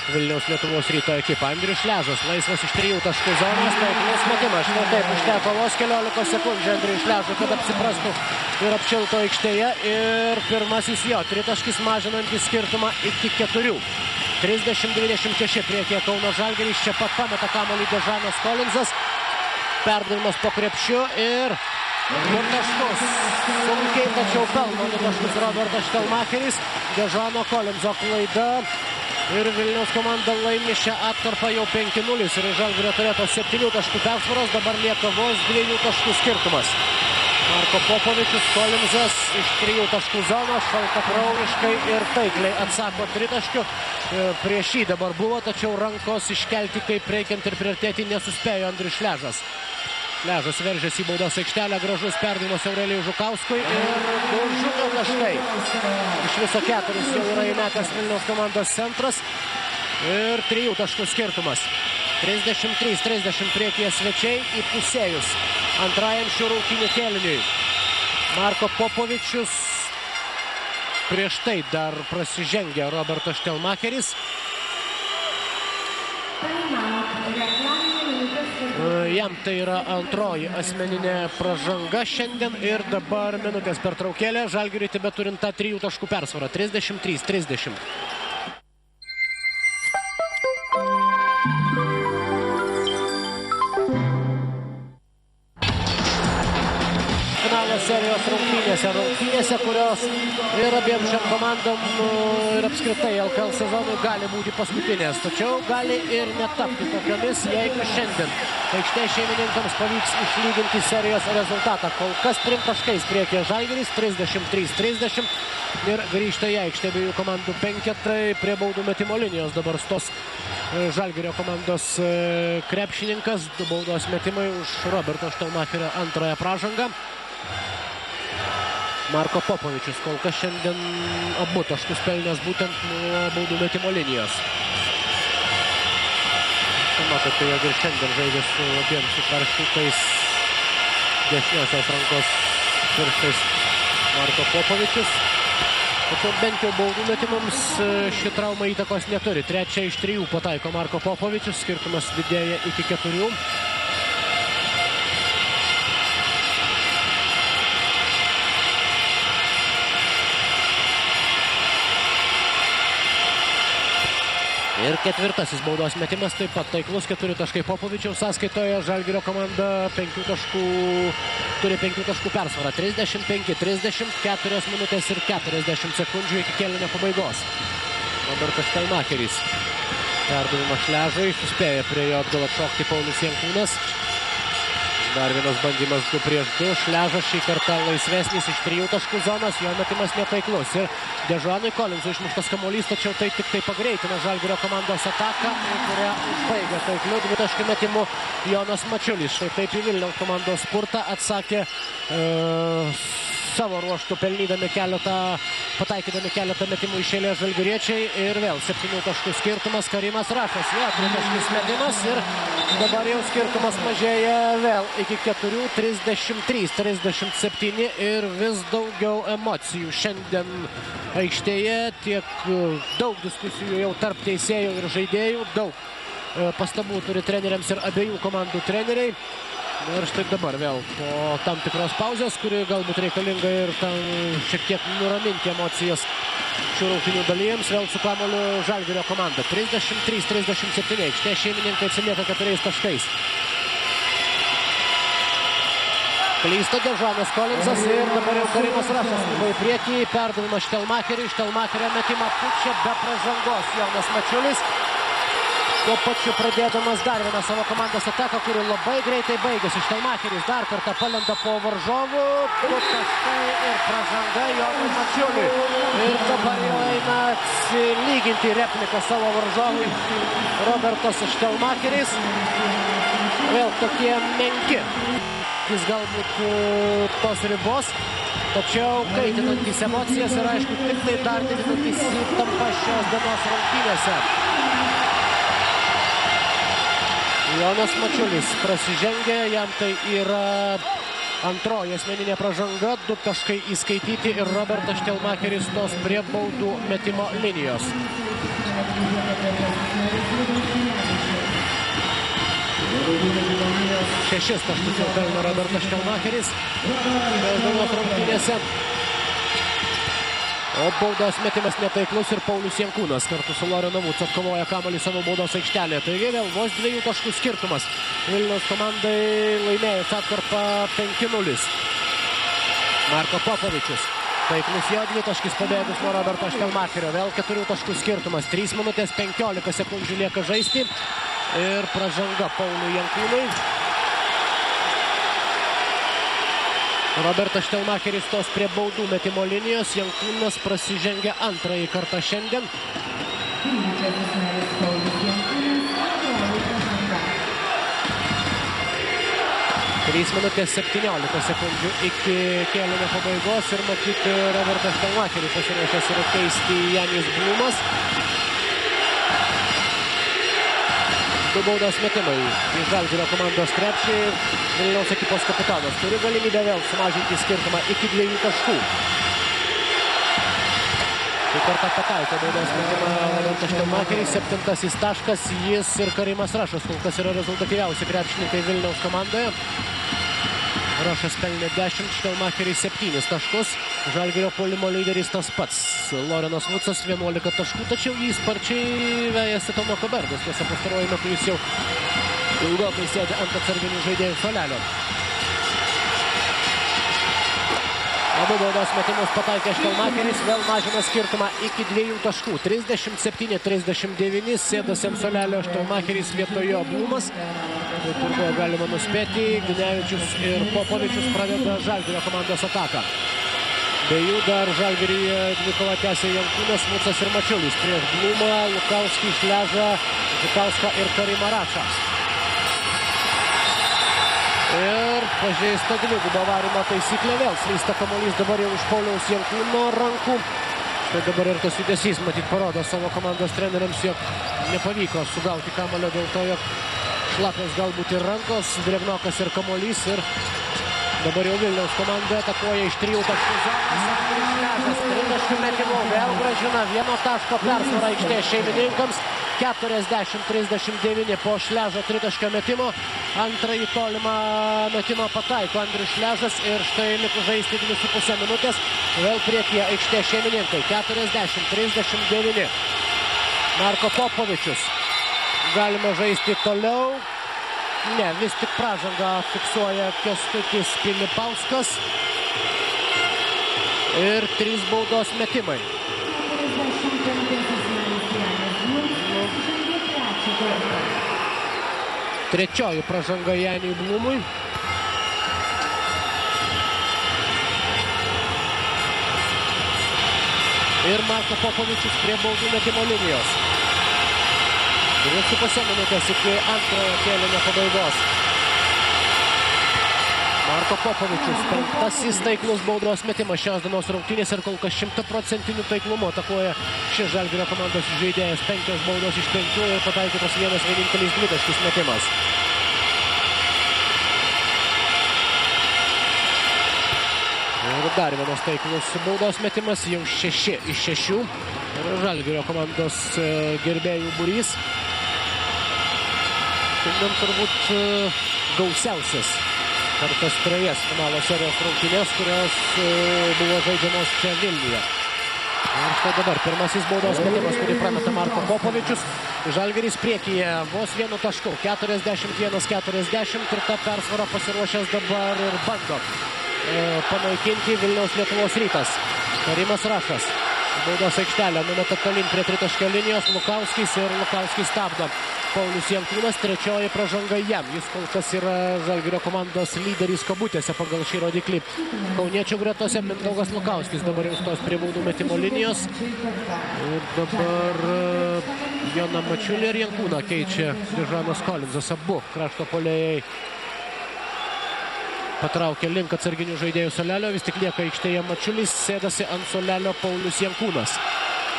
Vilniaus Lietuvos Ryto ekipą. Andrius Šležas laisvas iš 3 taškų zonos, taiklus metimas. Štai taip užteko vos 14 sekundžių Andriui Šležui, kad apsiprastų ir apšilto aikštėje. Ir pirmasis jo tritaškis mažinantis skirtumą iki 4. 30-26 priekyje Kauno Žalgiris. Čia pat pameta kamuolį Dežanas Kolinzas. Perdavimas po krepšiu ir 2 taškus. Sunkiai, tačiau pelno 2 taškus Robertas Štelmacheris. Dežano Kolinzo klaida. Ir Vilniaus komanda laimi šią atkarpą jau 5-0 ir Žalgirio turėto 7 taškų persvaros, dabar lieka vos 2 taškų skirtumas. Marko Popovičius, Kolinzas iš 3 taškų zonos, šaltakraujiškai ir taikliai atsako 3 taškių. Prieš jį dabar buvo, tačiau rankos iškelti kaip reikiant ir priartėti nesuspėjo Andrius Šležas. Šležas veržėsi į baudos aikštelę, gražus perdavimas Aurelijui Žukauskui ir 2 Žukio taškai. Iš viso 4 jau yra įmetęs Vilniaus komandos centras ir 3 taškų skirtumas. 33-30 priekyje svečiai įpusėjus antrajam šių rungtynių kėliniui. Marko Popovičius prieš tai dar prasižengė Robertas Štelmacheris. Jam tai yra antroji asmeninė pražanga šiandien ir dabar minutės pertraukėlė. Žalgiriui tebeturint tą 3 taškų persvarą. 33-30. Finalo serijos rungtynėse, kurios ir abiem šiam komandom ir apskritai LKL sezonui gali būti paskutinės. Tačiau gali ir netapti tokiomis, jeigu šiandien aikštės šeimininkams pavyks išlyginti serijos rezultatą. Kol kas 3 taškais priekyje Žalgiris, 33-30 ir grįžta į aikštę abiejų komandų penketai. Prie baudų metimo linijos dabar stos Žalgirio komandos krepšininkas. 2 baudos metimai už Roberto Štelmacherio antrąją pražangą. Marko Popovičius kol kas šiandien abu taškus pelnęs būtent nuo baudų metimo linijos. Matote, jog ir šiandien žaidė su abiem sukarštytais dešiniosios rankos pirštais Marko Popovičius. Tačiau bent jau baudų metimams ši trauma įtakos neturi. 3 iš 3 pataiko Marko Popovičius, skirtumas didėja iki 4. Ir 4 baudos metimas taip pat taiklus, 4 taškai Popovičiaus sąskaitoje. Žalgirio komanda turi 5 taškų persvarą. 35-30, 4 minutės ir 40 sekundžių iki kėlinio pabaigos. Robertas Štelmacheris. Perdavimas Šležui, suspėja prie jo atgal atšokti Paulius Jankūnas. Dar vienas bandymas 2 prieš 2. Šležas šį kartą laisvesnis iš 3 taškų zonos, jo metimas netaiklus. Ir Dežuanui Kolinsui išmuštas kamuolys, tačiau tai tik tai pagreitina Žalgirio komandos ataką, kurią užbaigia taikliu 2 taškų metimu Jonas Mačiulis. Štai taip į Vilniaus komandos spurtą atsakė savo ruoštų pataikydami keletą metimų iš eilės žalgiriečiai. Ir vėl 7 taškų skirtumas. Karimas Rašas, jo 3 taškis metimas ir dabar jau skirtumas mažėja vėl iki 4, 33-37 ir vis daugiau emocijų šiandien aikštėje. Tiek daug diskusijų jau tarp teisėjų ir žaidėjų, daug pastabų turi treneriams ir abiejų komandų treneriai. Ir štai dabar vėl po tam tikros pauzės, kuri galbūt reikalinga ir tam šiek tiek nuraminti emocijas šių rungtynių dalyviams, vėl su kamuoliu Žalgirio komanda. 33-37, aikštės šeimininkai atsilieka 4 taškais. Klysta Dežuanas Kolinsas ir dabar jau Karimas Rašas skuba į priekį, perdavimas Štelmacheriui, Štelmacherio metimą pučia be pražangos Jonas Mačiulis. Tuo pačiu pradėdamas dar vieną savo komandos ataką, kuri labai greitai baigėsi. Štelmacheris dar kartą palenda po varžovų. 2 taškai ir pražanga Jonui Mačiuliui. Ir dabar jau eina atsilyginti repliką savo varžovui Robertas Štelmacheris. Vėl tokie menki. Jis galbūt tos ribos. Tačiau kaitinantis emocijas ir aišku tik tai dar didinantis įtampą šios dienos rungtynėse. Jonas Mačiulis prasižengė, jam tai yra antroji asmeninė pražanga, 2 taškai įskaityti ir Robertas Štelmacheris stos prie baudų metimo linijos. Šešis taškus jau pelno Robertas Štelmacheris šios dienos rungtynėse. O baudos metimas netaiklus ir Paulius Jankūnas kartu su Lorianu Vucu atkovoja kamuolį savo baudos aikštelėje. Taigi vėl vos 2 taškų skirtumas. Vilniaus komandai laimėjus atkarpą 5-0. Marko Popovičius. Taiklus jo 2 taškis pabėgus nuo Roberto Štelmacherio. Vėl 4 taškų skirtumas. 3 minutės 15 sekundžių lieka žaisti. Ir pražanga Pauliui Jankūnui. Robertas Štelmacheris stos prie baudų metimo linijos. Jankūnas prasižengia antrąjį kartą šiandien. 3 minutės 17 sekundžių iki kėlinio pabaigos ir matyti Robertas Štelmacheris pasiruošęs yra keisti Janis Blumas. Du baudos metimai iš Žalgirio komandos krepšį. Vilniaus ekipos kapitonas turi galimybę vėl sumažinti skirtumą iki 2 taškų. Tai kartą pataiko baudos metimą Robertas Štelmacheris, 7 taškas, jis ir Karimas Rašas kol kas yra rezultatyviausi krepšininkai Vilniaus komandoje. Rašas pelnė 10, Štelmacheris 7 taškus, Žalgirio puolimo lyderis tas pats, Lorenas Vucas 11 taškų, tačiau jį sparčiai vejasi Tomo Kobergas, tiesa pastaruoju metu jis jau ilgokai sėdi ant atsarginių žaidėjų suolelio. Abu baudos metimus pataikė Štelmacheris, vėl mažina skirtumą iki 2 taškų. 37-39, sėdasi ant suolelio Štelmacheris, vietojo Blumas. Kaip ir buvo galima nuspėti, Ginevičius ir Popovičius pradeda Žalgirio komandos ataką. Be jų dar Žalgiryje dvikovą tęsia Jankūnas, Vucas ir Mačiulis. Prieš Blumą, Lukauskį, Šležą, Žukauską ir Karimą Rašą. Ir pažeista dvigubo varymo taisyklė vėl. Slysta kamuolys dabar jau iš Pauliaus Jankūno rankų. Tai dabar ir tas judesys matyt parodo savo komandos treneriams, jog nepavyko sugauti kamuolio dėl to, jog šlapios galbūt ir rankos, drėgnokas ir kamuolys. Ir dabar jau Vilniaus komanda atakuoja iš 3 taškų zonos. Šležas 30 metimų vėl gražina 1 taško persvarą aikštės šeimininkams. 40-39 po Šležo tritaškio metimo. Antrąjį tolimą metimą pataiko Andrius Šležas ir štai likus žaisti 2,5 minutės. Vėl priekyje aikštės šeimininkai. 40-39. Marko Popovičius. Galima žaisti toliau. Ne, vis tik pražangą fiksuoja Kęstutis Pilipauskas. Ir 3 baudos metimai. Trečioji pražanga Janiui Blumui. Ir Marko Popovičius prie baudų metimo linijos. 2,5 minutės iki antrojo kėlinio pabaigos. Marko Popovičius, 5 taiklus baudos metimas šios dienos rungtynės ir kol kas 100% taiklumu atakuoja šis Žalgirio komandos žaidėjas. 5 baudos iš 5 ir pataikytas vienas vienintelis dvitaškis metimas. Ir dar vienas taiklus baudos metimas, jau 6 iš 6. Ir Žalgirio komandos gerbėjų būrys. Šiandien turbūt gausiausias per tas 3 finalo serijos rungtynės, kurios buvo žaidžiamos čia Vilniuje. Ir štai dabar pirmasis baudos metimas, kurį prameta Marko Popovičius. Žalgiris priekyje vos 1 tašku. 41-40 ir ta persvara pasiruošęs dabar ir bando panaikinti Vilniaus Lietuvos Rytas. Karimas Rašas. Baudos aikštelę numeta tolin prie tritaškio linijos Lukauskis ir Lukauskis stabdo. Paulius Jankūnas, trečioji pražanga jam. Jis kol kas yra Žalgirio komandos lyderis kabutėse pagal šį rodiklį. Kauniečių gretose Mindaugas Lukauskis dabar jau stos prie baudų metimo linijos. Ir dabar Joną Mačiulį ir Jankūną keičia Dižanas Kolinsas. Abu krašto puolėjai patraukia link atsarginių žaidėjų suolelio. Vis tik lieka aikštėje Mačiulis, sėdasi ant suolelio Paulius Jankūnas.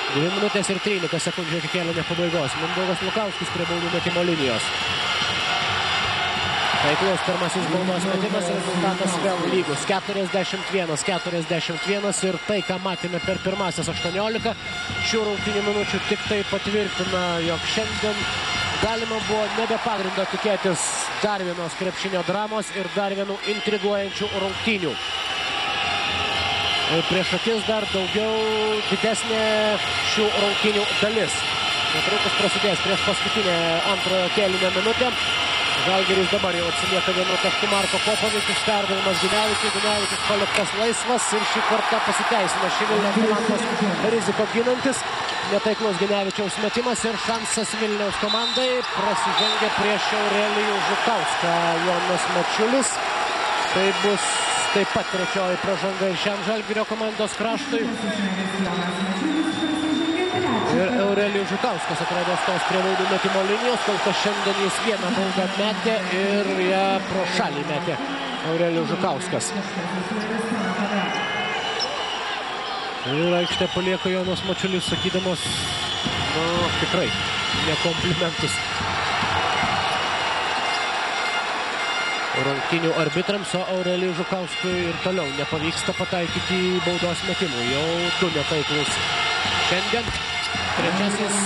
2 minutės ir 13 sekundžių iki kėlinio pabaigos. Mindaugas Lukauskis prie baudų metimo linijos. Taiklus pirmasis baudos metimas, rezultatas vėl lygus. 41-41 ir tai, ką matėme per pirmasias 18 šių rungtynių minučių, tik tai patvirtina, jog šiandien galima buvo nebe pagrindo tikėtis dar vienos krepšinio dramos ir dar vienų intriguojančių rungtynių. Prieš akis dar daugiau didesnė šių rungtynių dalis. Netrukus prasidės prieš paskutinę antrojo kėlinio minutę. Žalgiris dabar jau atsilieka 1 tašku. Marko Popovičius, perdavimas Ginevičiui. Ginevičius paliktas laisvas ir šį kartą pasiteisino šį Vilniaus komandos riziką ginantis. Netaiklus Ginevičiaus metimas ir šansas Vilniaus komandai. Prasižengia prieš Aurelijų Žukauską Jonas Mačiulis. Tai bus taip pat trečioji pražanga ir šiam Žalgirio komandos kraštui. Ir Aurelijus Žukauskas atrodo stos prie baudų metimo linijos. Kol kas šiandien jis vieną baudą metė ir ją pro šalį metė Aurelijus Žukauskas. Ir aikštę palieka Jonas Mačiulis, sakydamas, tikrai, ne komplimentus rungtynių arbitrams, o Aurelijui Žukauskui ir toliau nepavyksta pataikyti baudos metimų. Jau 2 netaiklus šiandien. Trečiasis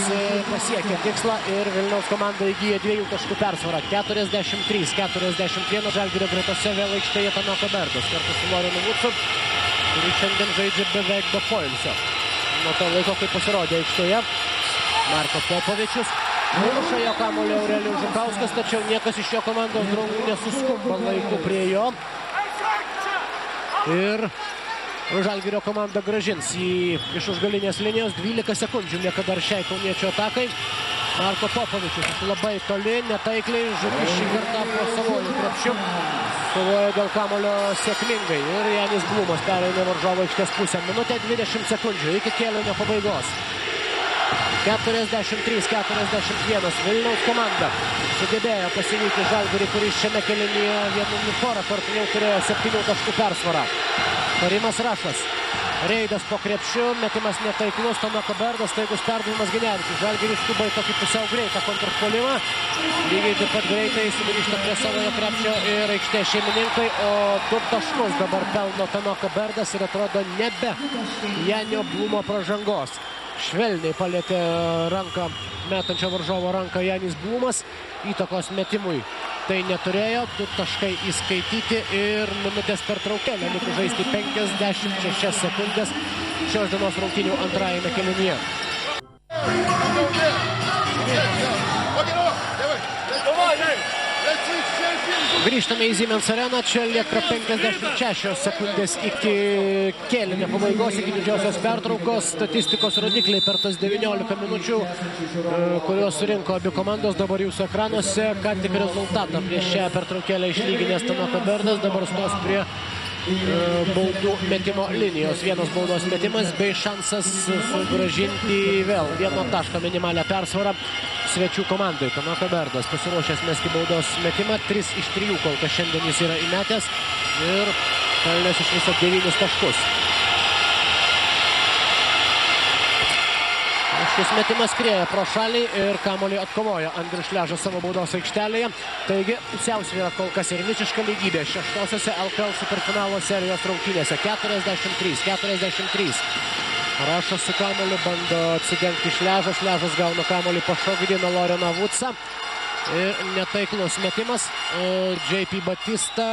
pasiekė tikslą ir Vilniaus komanda įgyja 2 taškų persvarą. 43-41 Žalgirio gretose vėl aikštėje Tanaka Berdas kartu su Lorenu Vudsu, kuris šiandien žaidžia beveik be poilsio. Nuo to laiko, kai pasirodė aikštėje Marko Popovičius. Numuša jo kamuolį Aurelijus Žukauskas, tačiau niekas iš jo komandos draugų nesuskumba laiku prie jo. Ir Žalgirio komanda grąžins jį iš užgalinės linijos. 12 sekundžių lieka dar šiai kauniečių atakai. Marko Popovičius iš labai toli, netaikliai, Žukis šį kartą po savojų krepšių kovoja dėl kamuolio sėkmingai. Ir Janis Blumas pereina varžovo aikštės pusę. Minutė 20 sekundžių iki kėlinio pabaigos. 43-41 Vilniaus komanda sugebėjo pasivyti Žalgirį, kuris šiame kėlinyje porą kartų jau turėjo 7 taškų persvarą. Karimas Rašas, reidas po krepšiu, metimas netaiklus, Tanaka Berdas, staigus perdavimas Ginevičius. Žalgiris skuba į tokį pusiau greitą kontrpuolimą. Lygiai taip pat greitai sugrįžta prie savojo krepšio ir aikštės šeimininkai, o 2 taškus dabar pelno Tanaka Berdas ir atrodo nebe Janio Blumo pražangos. Švelniai palėtė ranką, metančio varžovo ranką Janis Blumas, įtakos metimui tai neturėjo. 2 taškai įskaityti ir minutės pertraukėlė, likus žaisti 56 sekundės šios dienos rungtynių antrajame kėlinyje. Grįžtame į Siemens areną, čia lieka 56 sekundės iki kėlinio pabaigos, iki didžiosios pertraukos. Statistikos rodikliai per tas 19 minučių, kuriuos surinko abi komandos, dabar jūsų ekranuose. Ką tik rezultatą prieš šią pertraukėlę išlyginęs Tanaka Berdas, dabar stos prie baudų metimo linijos. Vienas baudos metimas bei šansas sugrąžinti vėl 1 tašką minimalią persvarą svečių komandai. Tanaka Berdas pasiruošęs mesti baudos metimą, 3 iš 3 kol kas šiandien jis yra įmetęs ir pelnęs iš viso 9 taškus. Šis metimas skrieja pro šalį ir kamuolį atkovoja Andrius Šležas savo baudos aikštelėje. Taigi pusiausvyra kol kas ir visiška lygybė šeštosiose LKL superfinalo serijos rungtynėse. 43-43. Rašas su kamuoliu bando atsidengti Šležas. Šležas gauna kamuolį, pašokdina Loreną Vudsą. Ir netaiklus metimas. JP Batista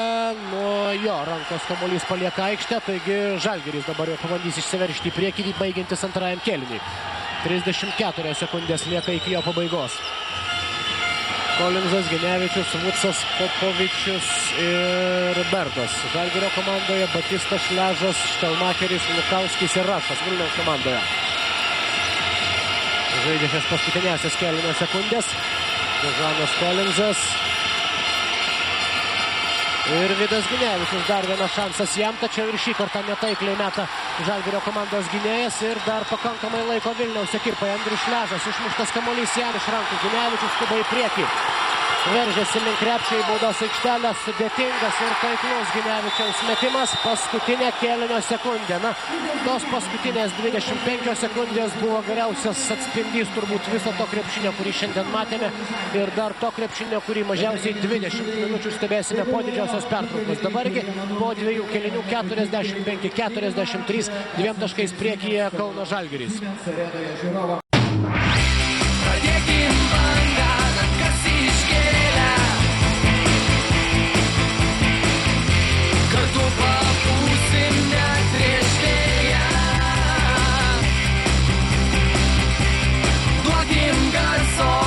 nuo jo rankos kamuolys palieka aikštę. Taigi Žalgiris dabar jau pabandys išsiveržti į priekį, baigiantis antrajam kėliniui. 34 sekundės lieka iki jo pabaigos. Kolinzas, Ginevičius, Vudsas, Popovičius ir Berdas. Žalgirio komandoje Batista, Šležas, Štelmacheris, Lukauskis ir Rašas Vilniaus komandoje. Žaidžia šias paskutinėsias kėlinio sekundės. Žanas Kolinzas. Ir Vidas Ginevičius, dar vienas šansas jam, tačiau ir šį kartą netaikliai meta Žalgirio komandos gynėjas ir dar pakankamai laiko Vilniaus ekirpai. Andrius Šležas, išmuštas kamuolys jam iš rankų, Ginevičius skuba į priekį. Veržiasi link krepšio į baudos aikštelę, sudėtingas ir taiklus Ginevičiaus metimas, paskutinė kėlinio sekundė. Na, tos paskutinės 25 sekundės buvo geriausias atspindys turbūt viso to krepšinio, kurį šiandien matėme, ir dar to krepšinio, kurį mažiausiai 20 minučių stebėsime po didžiosios pertraukos. Dabargi po 2 kėlinių 45-43, 2 taškais priekyje Kauno Žalgiris.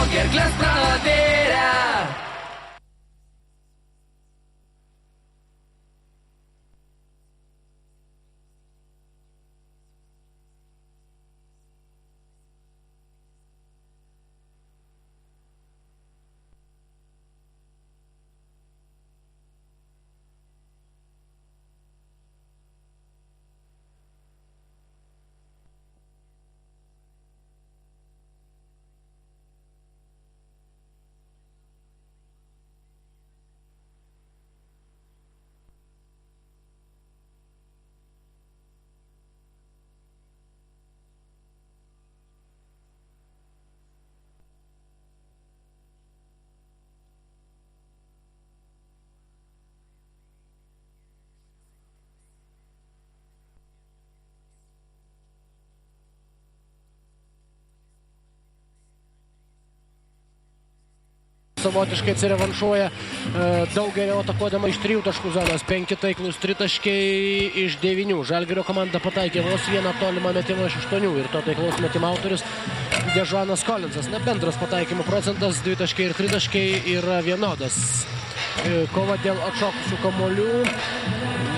Gerklės pravėrė. Savotiškai atsirevanšuoja, daug geriau atakuodama iš 3 taškų zonos, 5 taiklus 3 taškai iš 9. Žalgirio komanda pataikė vos vieną tolimą metimą iš 8 ir to taiklaus metimo autorius Dežuanas Kolinsas. Bendras pataikymo procentas 2 taškai ir 3 taškai yra vienodas. Kova dėl atšokusių kamuolių.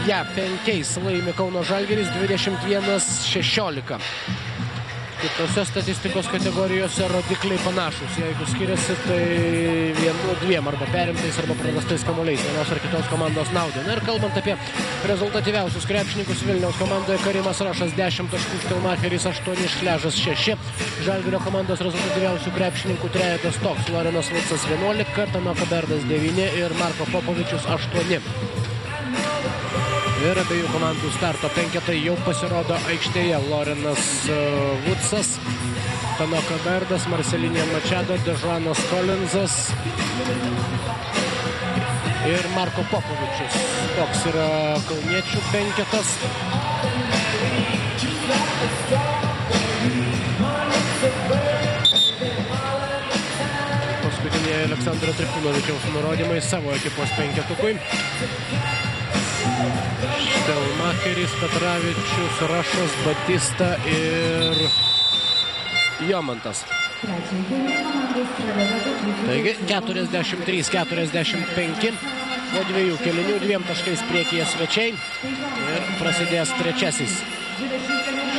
5 laimi Kauno Žalgiris, 21-16. Kitose statistikos kategorijose rodikliai panašus. Jeigu skiriasi, tai 1-2 arba perimtais arba prarastais kamuoliais vienos ar kitos komandos naudai. Ir kalbant apie rezultatyviausius krepšininkus Vilniaus komandoje, Karimas Rašas 10 taškų, Štelmacheris 8, Šležas 6. Žalgirio komandos rezultatyviausių krepšininkų trejetas toks: Lorenas Vucas 11, Tanoko Berdas 9 ir Marko Popovičius 8. Ir abiejų komandų starto penketai jau pasirodo aikštėje. Lorenas Vucas, Tanoko Berdas, Marcelinė Mačado, Dežuanas Kolinsas ir Marko Popovičius. Toks yra kauniečių penketas. Paskutiniai Aleksandro Trifunovičiaus nurodymai savo ekipos penketukui. Štelmacheris, Petravičius, Rašas, Batista ir Jomantas. Taigi 43-45 po 2 kėlinių, 2 taškais priekyje svečiai ir prasidės trečiasis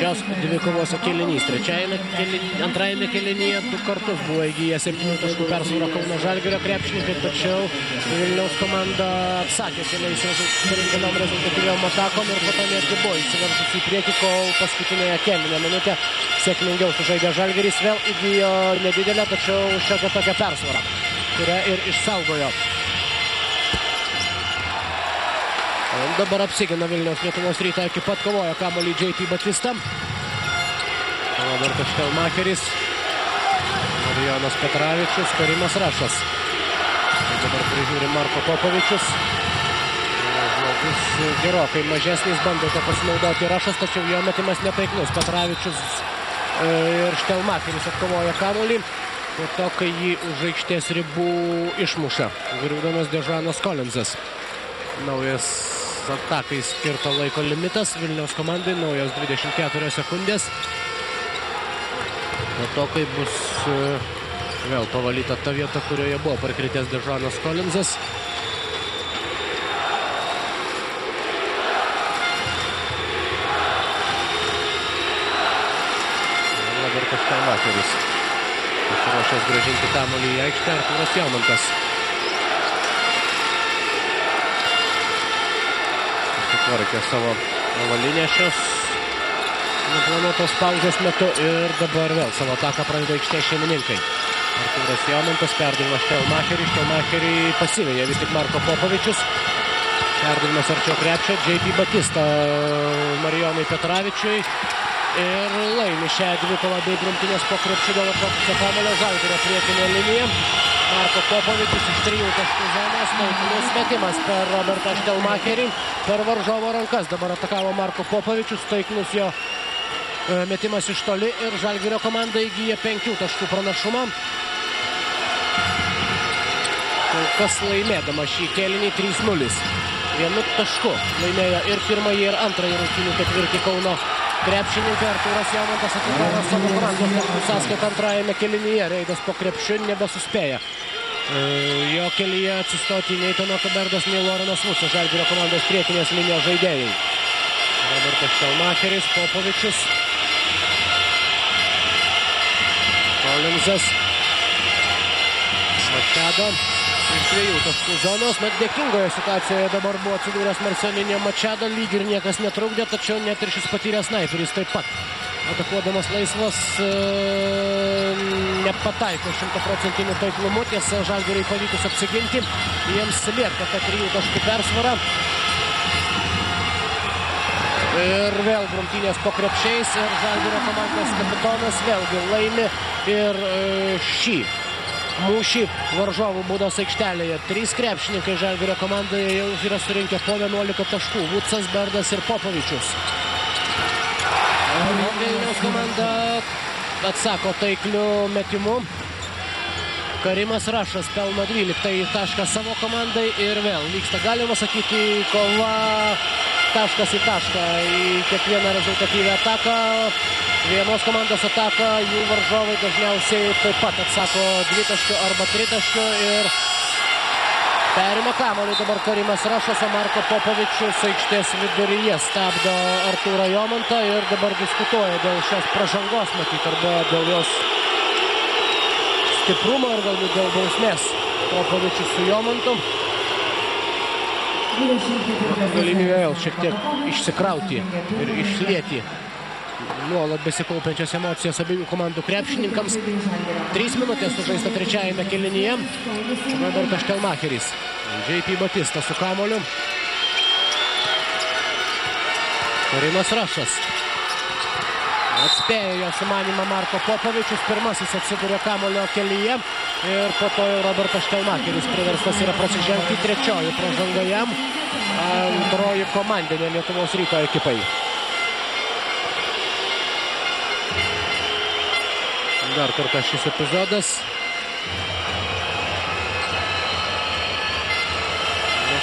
šios dvikovos kėlinys. Antrajame kėlinyje 2 kartus buvo įgyję 7 taškų persvarą Kauno Žalgirio krepšininkai, tačiau Vilniaus komanda atsakė keliais rezultatyviom atakom ir po to netgi buvo įsiveržusi į priekį, kol paskutinėje kėlinio minutę sėkmingiau sužaidė Žalgiris, vėl įgyjo nedidelę, tačiau šiokią tokią persvarą, kurią ir išsaugojo. Dabar apsigina Vilniaus Lietuvos Ryto ekipa, atkovojo kamuolį JP Batista. Robertas Štelmacheris, Marijonas Petravičius, Karimas Rašas. Dabar prižiūri Marko Popovičius. Žmogus gerokai mažesnis, bando to pasinaudoti Rašas, tačiau jo metimas netaiklus. Petravičius ir Štelmacheris atkovoja kamuolį. Po to, kai jį už aikštės ribų išmuša griūdamas Dežuanas Kolinsas. Naujas atakai skirto laiko limitas Vilniaus komandai, naujos 24 sekundės. Po to, kai bus vėl pavalyta ta vieta, kurioje buvo parkritęs Dežuanas Kolinsas. Robertas Štelmacheris pasiruošęs grąžinti kamuolį į aikštę. Artūras Jomantas susitvarkė savo avalinę šios neplanuotos pauzės metu ir dabar vėl savo ataką pradeda aikštės šeimininkai. Artūras Jomantas perdavimas Štelmacherį pasiveja vis tik Marko Popovičius. Perdavimas arčiau krepšio, JP Batista Marijonui Petravičiui ir laimi šią dvikovą bei grumtynės po krepšiu dėl atšokusio kamuolio. Žalgirio priekinė linija. Marko Popovičius iš 3 taškų zonos, taiklus metimas per Robertą Štelmacherį, per varžovo rankas. Dabar atakavo Marko Popovičius, taiklus jo metimas iš toli ir Žalgirio komanda įgyja 5 taškų pranašumą. Kol kas laimėdama šį kėlinį 3-0. 1 tašku laimėjo ir pirmąjį ir antrąjį rungtynių ketvirtį Kauno krepšininkai. Artūras Jomantas atikovo savo komandos taškų sąskaitą antrajame kėlinyje. Reidas po krepšiu nebesuspėja jo kelyje atsistoti nei Tanoko Berdas, nei Lorenas Vucas, Žalgirio komandos priekinės linijos žaidėjai. Robertas Štelmacheris, Popovičius, Kolinsas, Mačado iš 2 taškų zonos. Dėkingoje situacijoje dabar buvo atsidūręs Marcelinė Mačado, lyg ir niekas netrukdė, tačiau net ir šis patyręs snaiperis taip pat atakuodamas laisvas nepataiko 100% taiklumu. Tiesa, Žalgiriui pavykus apsiginti, jiems lieka ta 3 taškų persvara. Ir vėl grumtynės po krepšiais ir Žalgirio komandos kapitonas vėlgi laimi ir šį mūšį varžovų baudos aikštelėje. 3 krepšininkai Žalgirio komandoje jau yra surinkę po 11 taškų. Vucas, Berdas ir Popovičius. Vilniaus komanda atsako taikliu metimu. Karimas Rašas pelno 12 tašką savo komandai ir vėl vyksta, galima sakyti, kova taškas į tašką į kiekvieną rezultatyvę ataką. Vienos komandos ataką jų varžovai dažniausiai taip pat atsako dvitaškių arba tritaškių ir perima kamuolį dabar Karimas Rašas, o Marko Popovičius aikštės viduryje stabdo Artūrą Jomantą ir dabar diskutuoja dėl šios pražangos, matyt, arba dėl jos stiprumo ir galbūt dėl bausmės. Popovičius su Jomantu. Galimybė vėl šiek tiek išsikrauti ir išlieti nuolat besikaupiančias emocijas abiejų komandų krepšininkams. 3 minutės sužaista trečiajame kėlinyje. Robertas Štelmacheris. J.P. Batista su kamuoliu. Karimas Rašas. Atspėjo jo sumanimą Marko Popovičius. Pirmasis atsiduria kamuolio kelyje. Ir po to jau Robertas Štelmacheris priverstas yra prasižengti. Trečioji pražanga jam. Antroji komandinė Lietuvos Ryto ekipai. Dar kartą šis epizodas.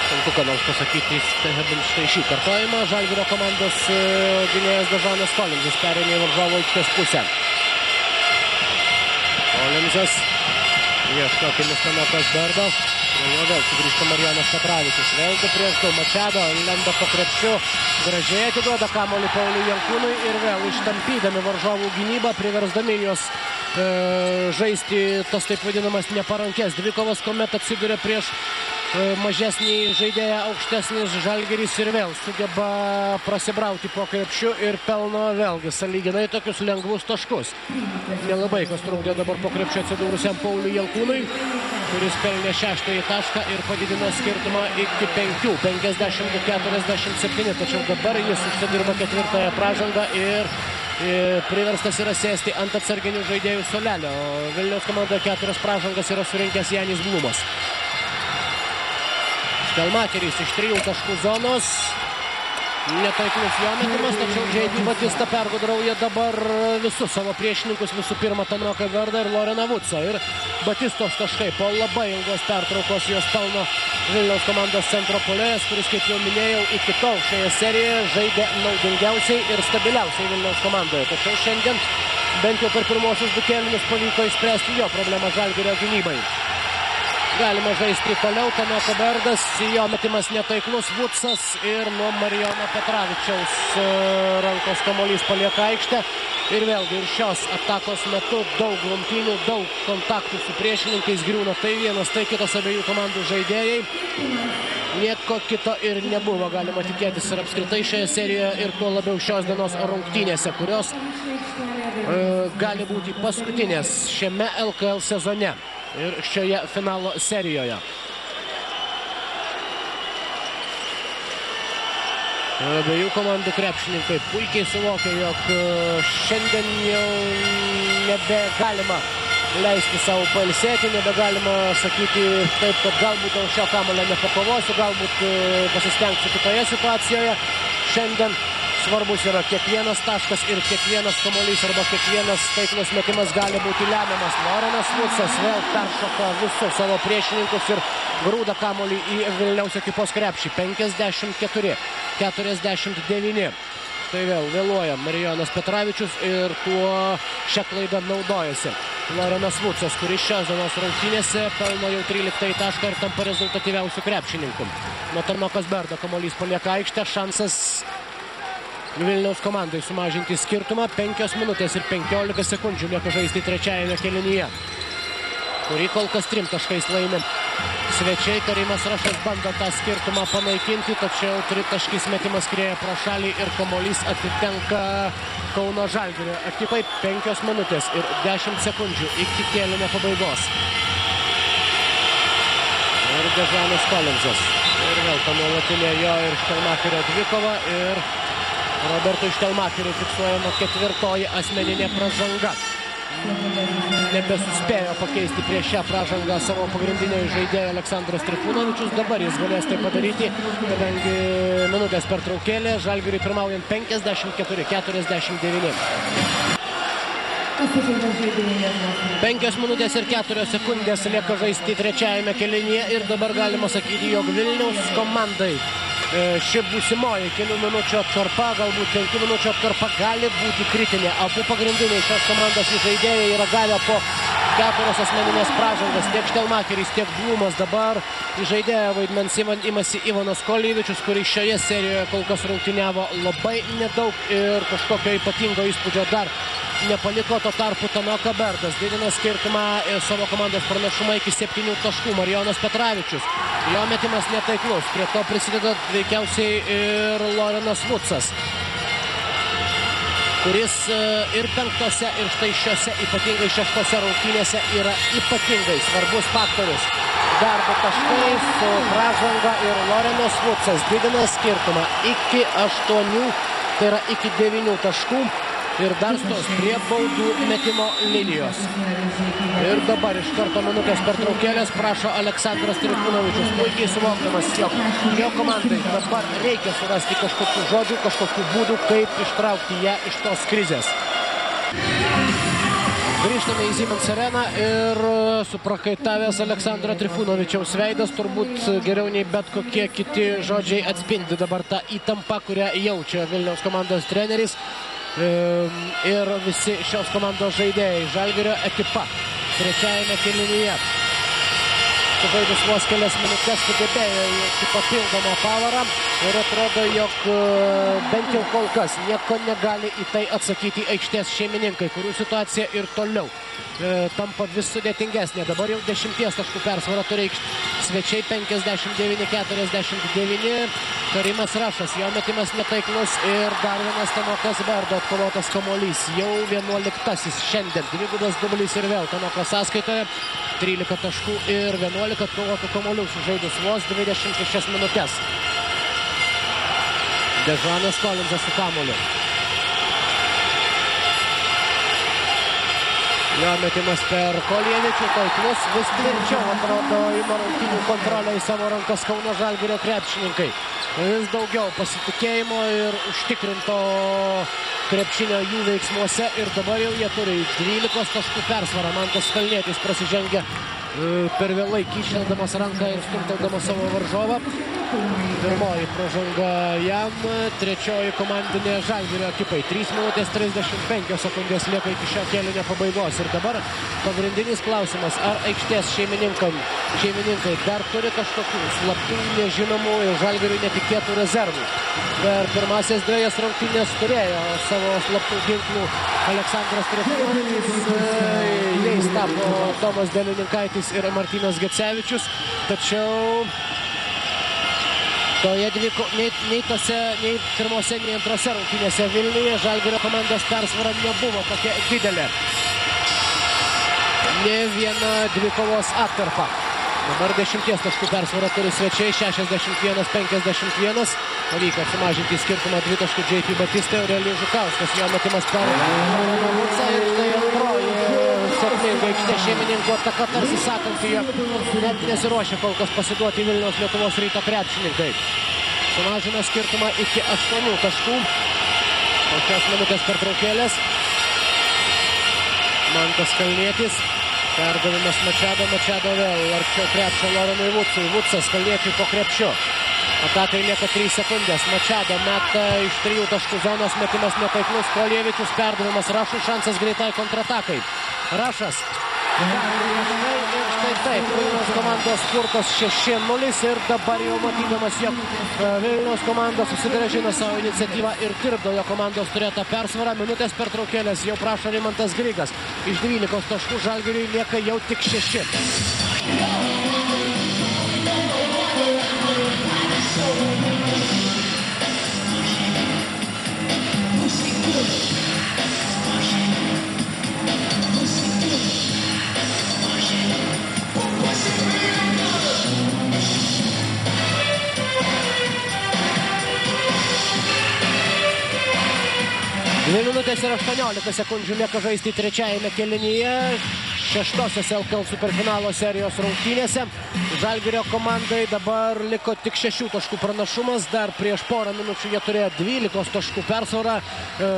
Sunku, ką nors pasakyti, štai šį kartojimą. Žalgirio komandos gynėjas Dežanas Kolinzas perėmė į varžovo aikštės pusę. Kolinzas ieško akimis Tomakas Berdo. Jo vėl sugrįžta Marijonas Petravičius. Vėl prieš du Mačedo, lenda po krepšiu. Gražiai atiduoda kamuolį Pauliui Jankūnui ir vėl ištampydami varžovų gynybą, priversdami juos žaisti tas taip vadinamas neparankės dvikovas, kuomet atsiduria prieš mažesnį žaidėją, aukštesnis Žalgiris ir vėl sugeba prasibrauti po krepšiu ir pelno vėlgi sąlyginai tokius lengvus taškus. Nelabai kas trukdė dabar po krepšiu atsidūrusiam Pauliui Jankūnui, kuris pelnė 6-ąjį tašką ir padidino skirtumą iki 5, 52-47, tačiau dabar jis užsidirba 4-ąją pražangą ir priverstas yra sėsti ant atsarginių žaidėjų suolelio. Vilniaus komandoje 4 pražangas yra surinkęs Janis Blumas. Štelmacheris iš 3 taškų zonos. Netaiklus jo metimas, tačiau J.P. Batista pergudrauja dabar visus savo priešininkus, visų pirma Tomaką Berdą ir Loreną Vucą. Ir Batistos taškai po labai ilgos pertraukos jos pelno Vilniaus komandos centro puolėjas, kuris, kaip jau minėjau, iki tol šioje serijoje žaidė naudingiausiai ir stabiliausiai Vilniaus komandoje. Tačiau šiandien bent jau per pirmosius 2 kėlinius pavyko išspręsti jo problemą Žalgirio gynybai. Galima žaisti toliau, Tomako Berdas, jo metimas netaiklus, Vucas ir nuo Marijono Petravičiaus rankos kamuolys palieka aikštę. Ir vėlgi ir šios atakos metu daug rungtynių, daug kontaktų su priešininkais griūna tai vienas, tai kitas abiejų komandų žaidėjai. Nieko kito ir nebuvo galima tikėtis ir apskritai šioje serijoje ir tuo labiau šios dienos rungtynėse, kurios gali būti paskutinės šiame LKL sezone ir šioje finalo serijoje. Abiejų komandų krepšininkai puikiai suvokia, jog šiandien jau nebegalima leisti savo pailsėti, nebegalima sakyti taip, kad galbūt dėl šio kamuolio nepakovosiu, galbūt pasistengsiu kitoje situacijoje. Šiandien svarbus yra kiekvienas taškas ir kiekvienas kamuolys arba kiekvienas taiklus metimas gali būti lemiamas. Lorenas Vucas vėl peršoka visus savo priešininkus ir grūda kamuolį į Vilniaus ekipos krepšį. 54-49. Tai vėl vėluoja Marijonas Petravičius ir tuo šią klaidą naudojasi Lorenas Vucas, kuris šios dienos rungtynėse pelno jau 13 tašką ir tampa rezultatyviausių krepšininkų. Nuo Tomakos Berdo kamuolys palieka aikštę, šansas Vilniaus komandai sumažinti skirtumą. 5 minutės ir 15 sekundžių lieka žaisti trečiajame kėlinyje, kurį kol kas 3 taškais laimi svečiai. Karimas Rašas bando tą skirtumą panaikinti, tačiau 3 taškis metimas skrieja pro šalį ir kamuolys atitenka Kauno Žalgirio ekipai. 5 minutės ir 10 sekundžių iki kėlinio pabaigos. Ir Dežanas Kolinzas. Ir vėl ta nuolatinė jo ir Štelmacherio dvikova ir Robertui Štelmacheriui fiksuojama 4-oji asmeninė pražanga. Nebesuspėjo pakeisti prieš šią pražangą savo pagrindinio žaidėjo Aleksandras Trifunovičius. Dabar jis galės tai padaryti, kadangi minutės pertraukėlė, Žalgiriui pirmaujant 54-49. 5 minutės ir 4 sekundės lieka žaisti trečiajame kėlinyje ir dabar galima sakyti, jog Vilniaus komandai ši būsimoji kelių minučių atkarpa, galbūt 5 minučių atkarpa gali būti kritinė. Abu pagrindiniai šios komandos žaidėjai yra gavę po 4 asmeninės pražangas. Tiek Štelmacheris, tiek Blumas dabar žaidėjo vaidmens imasi Ivanas Kolyvičius, kuris šioje serijoje kol kas rungtyniavo labai nedaug ir kažkokio ypatingo įspūdžio dar nepaliko. Tuo tarpu Tanoka Berdas didina skirtumą savo komandos pranašumą iki 7 taškų. Marijonas Petravičius, jo metimas netaiklus, prie to prisideda veikiausiai ir Lorenas Vucas, kuris ir 5 ir štai šiose, ypatingai 6 rungtynėse yra ypatingai svarbus faktorius. Darbo taškai su pražanga ir Lorenas Vucas didina skirtumą iki 8, tai yra iki 9 taškų. Ir dar stos prie baudų metimo linijos. Ir dabar iš karto minutės pertraukėlės prašo Aleksandras Trifunovičius, puikiai suvokdamas, jog jo komandai dabar reikia surasti kažkokių žodžių, kažkokių būdų, kaip ištraukti ją iš tos krizės. Grįžtame į Siemens areną ir suprakaitavęs Aleksandro Trifunovičiaus veidas turbūt geriau nei bet kokie kiti žodžiai atspindi dabar tą įtampą, kurią jaučia Vilniaus komandos treneris ir visi šios komandos žaidėjai. Žalgirio ekipa trečiajame kėlinyje sužaidus vos kelias minutės sugebėjo į papildomą pavarą ir atrodo, jog bent jau kol kas nieko negali į tai atsakyti aikštės šeimininkai, kurių situacija ir toliau tampa vis sudėtingesnė. Dabar jau 10 taškų persvarą turi svečiai 59-49. Karimas Rašas, jo metimas netaiklus ir dar vienas Tanokas Berdo atkovotas kamuolys. Jau 11 šiandien, dvigubas dublis ir vėl Tanoko sąskaitoje. 13 taškų ir 11 atkovotų kamuolių sužaidus vos 26 minutės. Dežanas Kolinsas su kamuoliu. Jo metimas per Kolievičių, taiklus, vis tvirčiau atrodo ima rungtynių kontrolę į savo rankas Kauno Žalgirio krepšininkai. Vis daugiau pasitikėjimo ir užtikrinto krepšinio jų veiksmuose ir dabar jau jie turi 12 taškų persvarą. Mantas Kalnietis prasižengia per vėlai kyšteldamas ranką ir stumteldamas savo varžovą. Pirmoji pražanga jam, trečioji komandinė Žalgirio ekipai. 3 minutės 35 sekundės lieka iki šio kėlinio pabaigos. Ir dabar pagrindinis klausimas, ar aikštės šeimininkai dar turi kažkokių slaptų, nežinomų ir Žalgiriui netikėtų rezervų. Per pirmasias 2 rungtynės turėjo savo slaptų ginklų Aleksandras Trifunovičius, jais tapo Tomas Delininkaitis ir Martynas Gecevičius, tačiau nei pirmose, nei antrose rungtynėse Vilniuje Žalgirio komandos persvara nebuvo tokia didelė. Ne viena dvikovos atkarpa. Dabar 10 taškų persvarą turi svečiai, 61-51. Pavyko sumažinti skirtumą 2 taškų JP Batista, Aurelijus Žukauskas, jo metimas per Vucą ir tai antroji sėkminga aikštės šeimininkų ataka, tarsi sakant, jog net nesiruošia kol kas pasiduoti Vilniaus Lietuvos Ryto krepšininkai. Sumažina skirtumą iki 8 taškų. Po šios minutės pertraukėlės. Mantas Kalnietis. Perdavimas Mačado vėl arčiau krepšio Lorenui Vucui. Vucas Kalniečiui po krepšiu. Atakai lieka 3 sekundės. Mačado meta iš 3 taškų zonos, metimas netaiklus. Kolievičius perdavimas Rašui, šansas greitai kontratakai. Rašas. Ir štai taip, Vilniaus komandos spurtas 6-0 ir dabar jau matydamas, jog Vilniaus komanda susigrąžino savo iniciatyvą ir tirpdo jo komandos turėtą persvarą. Minutės pertraukėlės jau prašo Rimantas Grigas. Iš 12 taškų Žalgiriui lieka jau tik 6. Dvi minutės ir 18 sekundžių lieka žaisti trečiajame kėlinyje. šeštosios LKL superfinalo serijos rungtynėse. Žalgirio komandai dabar liko tik 6 taškų pranašumas, dar prieš porą minučių jie turėjo 12 taškų persvarą.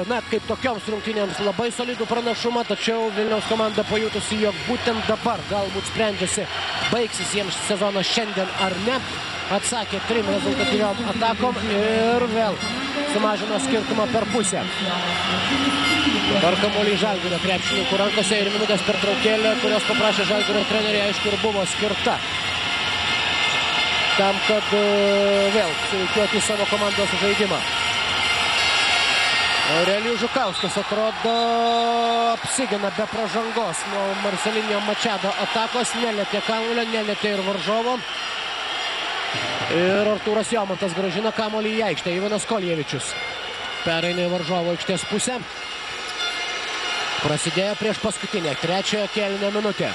Na, kaip tokioms rungtynėms labai solidų pranašumą, tačiau Vilniaus komanda pajutusi, jog būtent dabar galbūt sprendžiasi, baigsis jiems sezonas šiandien ar ne. Atsakė 3 rezultatyviom atakom ir vėl sumažino skirtumą per pusę. Dabar kamuolį Žalgirio krepšininkų rankose ir minutės pertraukėlė, kurios paprašė Žalgirio treneriai, aišku, ir buvo skirta tam, kad vėl surikiuoti savo komandos žaidimą. Aurelijus Žukauskas atrodo apsigina be pražangos nuo Marcelinio Machado atakos, nelietė kamuolio, nelietė ir varžovo. Ir Artūras Jomantas grąžina kamuolį į aikštę. Ivanas Koljevičius pereina į varžovo aikštės pusę. Prasidėjo prieš paskutinę, trečiojo kėlinio minutę.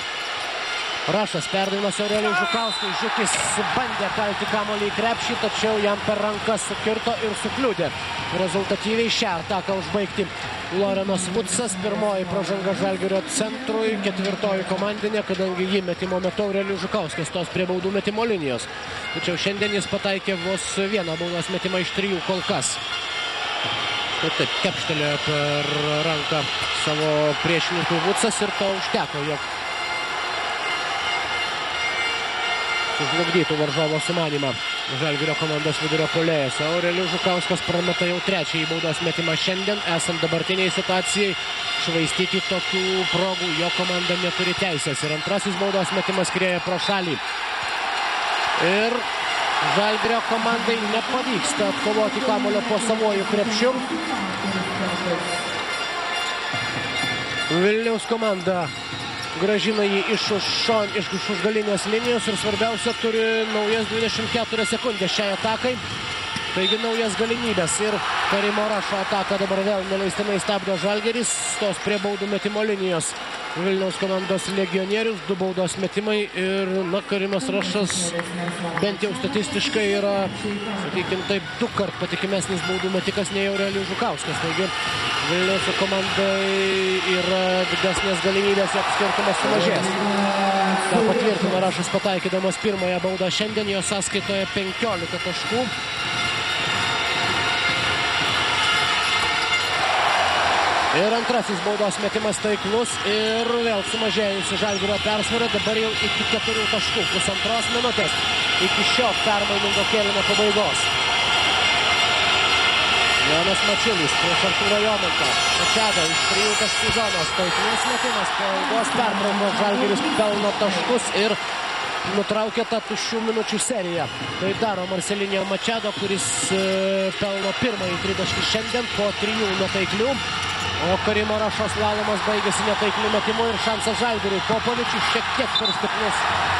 Rašas perdavimas Aurelijui Žukauskui. Žiukis bandė kalti kamuolį į krepšį, tačiau jam per rankas sukirto ir sukliudė rezultatyviai šią ataką užbaigti Lorenas Vucas. Pirmoji pražanga Žalgirio centrui, ketvirtoji komandinė, kadangi jį metimo metu Aurelijus Žukauskas stos prie baudų metimo linijos. Tačiau šiandien jis pataikė vos vieną baudos metimą iš 3 kol kas. Taip, kepštelėjo per ranką savo priešininkui Vucas ir to užteko, jog sužlugdytų varžovo sumanimą Žalgirio komandos vidurio puolėjas. Aurelijus Žukauskas prameta jau trečiąjį baudos metimą šiandien. Esant dabartiniai situacijai, švaistyti tokių progų jo komanda neturi teisės. Ir antrasis baudos metimas skrieja pro šalį. Ir Žalgirio komandai nepavyksta atkovoti kamuolio po savojų krepšiu. Vilniaus komanda gražina jį iš užgalinės linijos ir svarbiausia turi naujas 24 sekundės šiai atakai. Taigi naujas galimybės ir Karimo Rašo ataka dabar vėl neleistinai stabdo Žalgiris. Stos prie baudų metimo linijos Vilniaus komandos legionierius, 2 baudos metimai ir Karimas Rašas bent jau statistiškai yra, sakykim taip, 2 kart patikimesnis baudų metikas nei Aurelijus Žukauskas. Taigi Vilniaus komandai yra didesnės galimybės, jog skirtumas sumažės. Ta patvirtino Rašas pataikydamas pirmąją baudą šiandien, jo sąskaitoje 15 taškų. Ir antrasis baudos metimas taiklus ir vėl sumažėjusi Žalgirio persvara, dabar jau iki 4 taškų, pusantros minutės iki šio permainingo kėlinio pabaigos. Jonas Mačiulis prieš Artūrą Jomantą. Machado iš 3 taškų zonos, taiklus metimas, po ilgos pertraukos Žalgiris pelno taškus ir nutraukė tą tuščių minučių seriją. Tai daro Marcelinio Machado, kuris pelno pirmąjį 3 taškų šiandien po 3 netaiklių. O Karimo Rašo slalomas baigėsi netaikliu metimu ir šansas Žalgiriui. Popovičius šiek tiek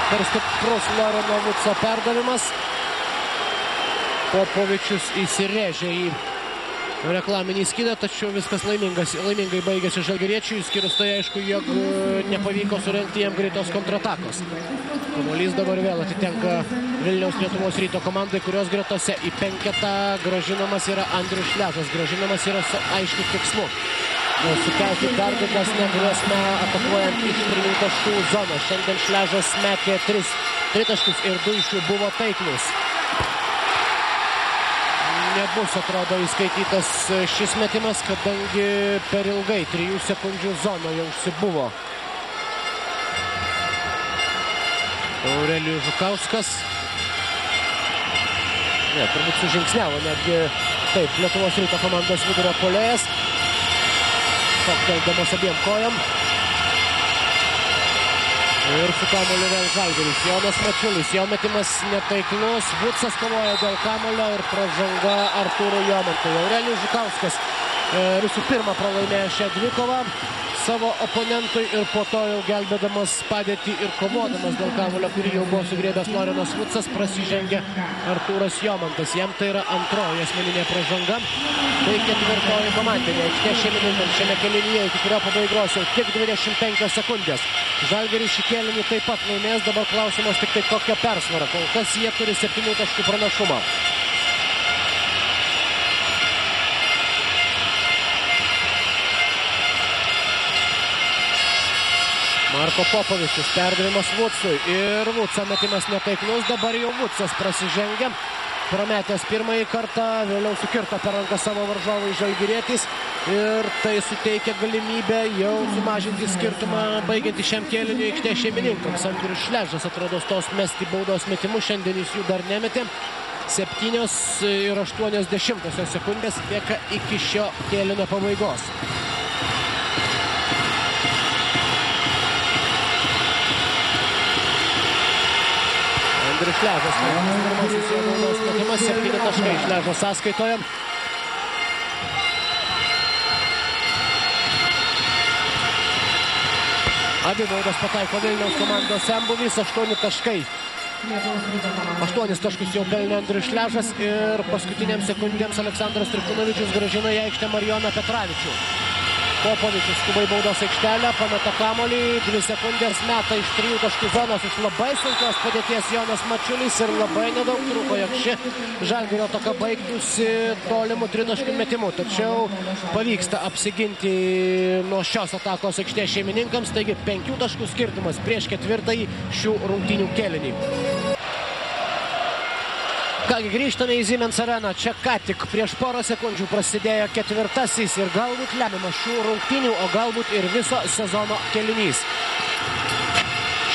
per stiprus Loreno Vuco perdavimas. Popovičius įsirėžė į reklaminį skydą, tačiau viskas laimingai baigėsi žalgiriečiui, išskyrus tai aišku, jog nepavyko surengti jam greitos kontratakos. Kamuolys dabar vėl atitenka Vilniaus Lietuvos Ryto komandai, kurios gretose į penketą gražinamas yra Andrius Šležas. Gražinamas yra su aiškiu tikslu sukelti dar didesnę grėsmę atakuojant iš 3 taškų zoną. Šiandien Šležas metė 3 taškus ir 2 iš jų buvo taiklus. Nebus, atrodo, įskaitytas šis metimas, kadangi per ilgai 3 sekundžių zonoje užsibuvo Aurelijus Žukauskas. Turbūt sužingsniavo netgi taip Lietuvos Ryto komandos vidurio puolėjas. Šokteldamas abiem kojom. Ir su kamuoliu vėl Žalgiris. Jonas Mačiulis, jo metimas netaiklus. Vucas kovoja dėl kamuolio ir pražanga Artūrui Jomantui. Aurelijus Žukauskas visų pirma pralaimėjo šią dvikovą savo oponentui ir po to jau gelbėdamas padėtį ir kovodamas dėl kamuolio, kurį jau buvo sugrėbęs Lorenas Vucas, prasižengė Artūras Jomantas. Jam tai yra antroji asmeninė pražanga. Tai ketvirtoji komandinė aikštė šiame kėlinyje, iki kurio pabaigos jau tik 25 sekundės. Žalgiris šį kėlinį taip pat laimės, dabar klausimas tik tai kokia persvara. Kol kas jie turi 7 taškų pranašumą. Marko Popovičius, perdavimas Vucui ir Vuco metimas netaiklus, dabar jau Vucas prasižengia. Prametęs pirmąjį kartą, vėliau sukirto per ranką savo varžovai žalgirietis ir tai suteikia galimybę jau sumažinti skirtumą baigiantį šiam kėliniui aikštės šeimininkams. Andrius Šležas atrodo stos mesti baudos metimus, šiandien jis jų dar nemetė. 7 ir 80 sekundės lieka iki šio kėlinio pabaigos. Andrius Šležas, pirmasis jo baudos metimas, 7 taškai Šležo sąskaitoje. Abi baudas pataiko Vilniaus komandos senbuvis, 8 taškai. 8 taškus jau pelnė Andrius Šležas ir paskutiniams sekundėms Aleksandras Trifunovičius grąžina į aikštę Marijoną Petravičių. Popovičius skuba į baudos aikštelę, pameta kamuolį, 2 sekundės meta iš 3 taškų zonos iš labai sunkios padėties Jonas Mačiulis ir labai nedaug trūko, jog ši Žalgirio ataka baigtųsi tolimų 3 taškų metimų. Tačiau pavyksta apsiginti nuo šios atakos aikštės šeimininkams, taigi 5 taškų skirtumas prieš 4 šių rungtynių kėlinį. Kągi, grįžtame į Siemens areną. Čia ką tik prieš porą sekundžių prasidėjo 4 ir galbūt lemiamas šių rungtynių, o galbūt ir viso sezono kėlinys.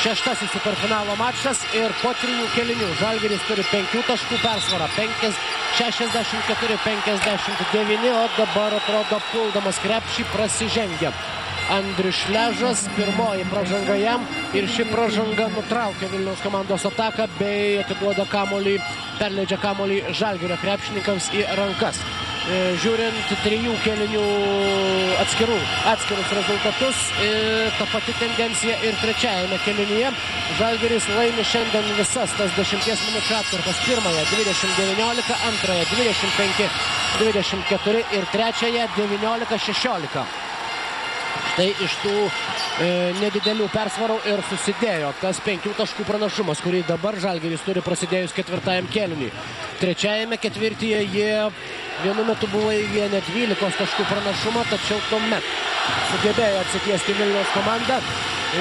6 superfinalo mačas ir po 3 kėlinių Žalgiris turi 5 taškų persvarą, 64-59, o dabar atrodo puldamas krepšį prasižengia Andrius Šležas, pirmoji pražanga jam ir ši pražanga nutraukia Vilniaus komandos ataką bei atiduoda kamuolį, perleidžia kamuolį Žalgirio krepšininkams į rankas. Žiūrint 3 kėlinių atskirus rezultatus, ta pati tendencija ir trečiajame kėlinyje. Žalgiris laimi šiandien visas tas 10 minučių atkarpas. Pirmąją 20-19, antrąją 25-24 ir trečiąją 19-16. Tai iš tų nedidelių persvarų ir susidėjo tas 5 taškų pranašumas, kurį dabar Žalgiris turi prasidėjus 4 kėliniui. Trečiajame ketvirtyje jie vienu metu buvo įvienę 12 taškų pranašumą, tačiau tuomet sugebėjo atsitiesti Vilniaus komandą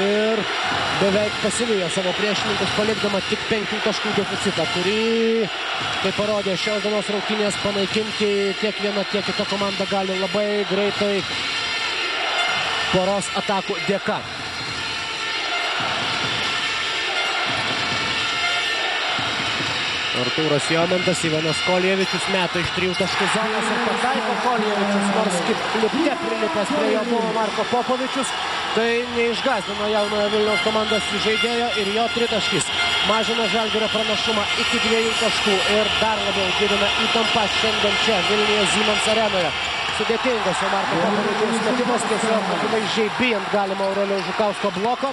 ir beveik pasivijo savo priešininkus, palikdama tik 5 taškų deficitą, kurį, kaip parodė šios dienos rungtynės, panaikinti tiek viena, tiek kita komanda gali labai greitai poros atakų dėka. Artūras Jomantas, Ivanas Koljevičius meta iš 3 taškų zonos ir pataiko Koljevičius, nors kaip lipte prilipęs prie jo buvo Marko Popovičius, tai neišgąsdino jaunojo Vilniaus komandos žaidėjo ir jo 3 taškis. Mažina Žalgirio pranašumą iki 2 taškų ir dar labiau didina įtampą šiandien čia Vilniuje Siemens arenoje. Sudėtingas jau Marko Popovičiaus metimas, tiesiog akivaizdžiai bijant galima Aurelijaus Žukausko bloko.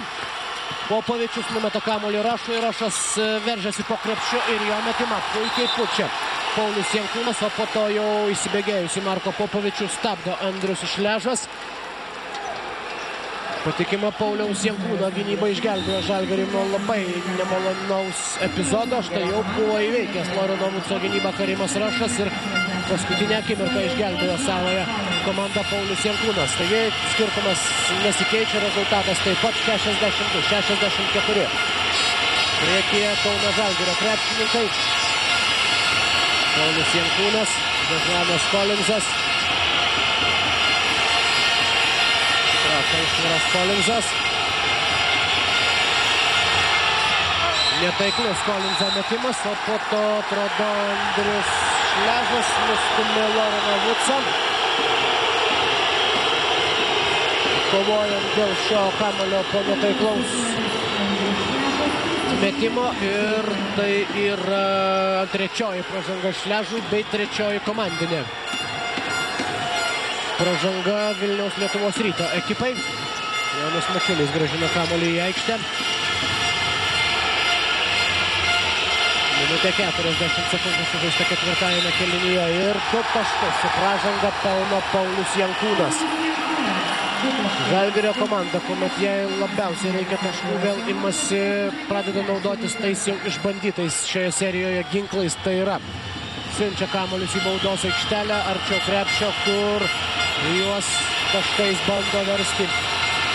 Popovičius numeta kamuolį Rašui, Rašas veržiasi po krepšiu ir jo metimą puikiai pučia Paulius Jankūnas, o po to jau įsibėgėjusi Marko Popovičius stabdo Andrius Šležas. Patikima Pauliaus Jankūno gynyba išgelbėjo Žalgirį nuo labai nemalonaus epizodo. Štai jau buvo įveikęs Loreno Vuco gynybą Karimas Rašas ir paskutinę akimirką išgelbėjo savoje komandą Paulius Jankūnas. Taigi skirtumas nesikeičia, rezultatas taip pat 62-64. Priekyje Kauno Žalgirio krepšininkai. Paulius Jankūnas, Dažanas Kolinzas. Išvaras Kolinzas. Netaiklus Kolinzo metimas, o po to atrodo Andrius Šležas nustumė Loreną Vucą. Kovojant dėl šio kamuolio po netaiklaus metimo ir tai yra trečioji pražanga Šležui bei trečioji komandinė pražanga Vilniaus Lietuvos Ryto ekipai. Jonas Mačiulis grąžina kamuolį į aikštę. Minutė 40 sekundžių sužaista 4 kėlinyje ir 2 taškus su pražanga pelno Paulius Jankūnas. Žalgirio komanda, kuomet jai labiausiai reikia taškų, vėl imasi, pradeda naudotis tais jau išbandytais šioje serijoje ginklais, tai yra siunčia kamuolius į baudos aikštelę, arčiau krepšio, kur juos taškais bando versti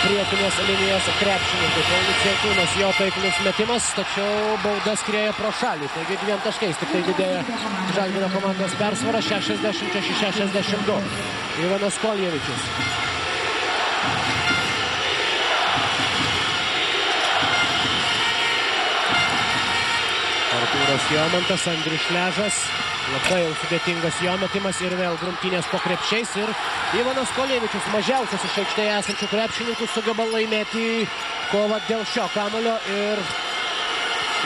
priekinės linijos krepšininkų. Paulius Jankūnas, jo taiklus metimas, tačiau bauda skrieja pro šalį. Taigi 2 taškais tik tai didėja Žalgirio komandos persvara 66-62. Ivanas Koljevičius. Artūras Jomantas, Andrius Šležas. Labai jau sudėtingas jo metimas ir vėl grumtynės po krepšiais. Ir Ivanas Koljevičius, mažiausias iš aikštėje esančių krepšininkų, sugeba laimėti kovą dėl šio kamuolio ir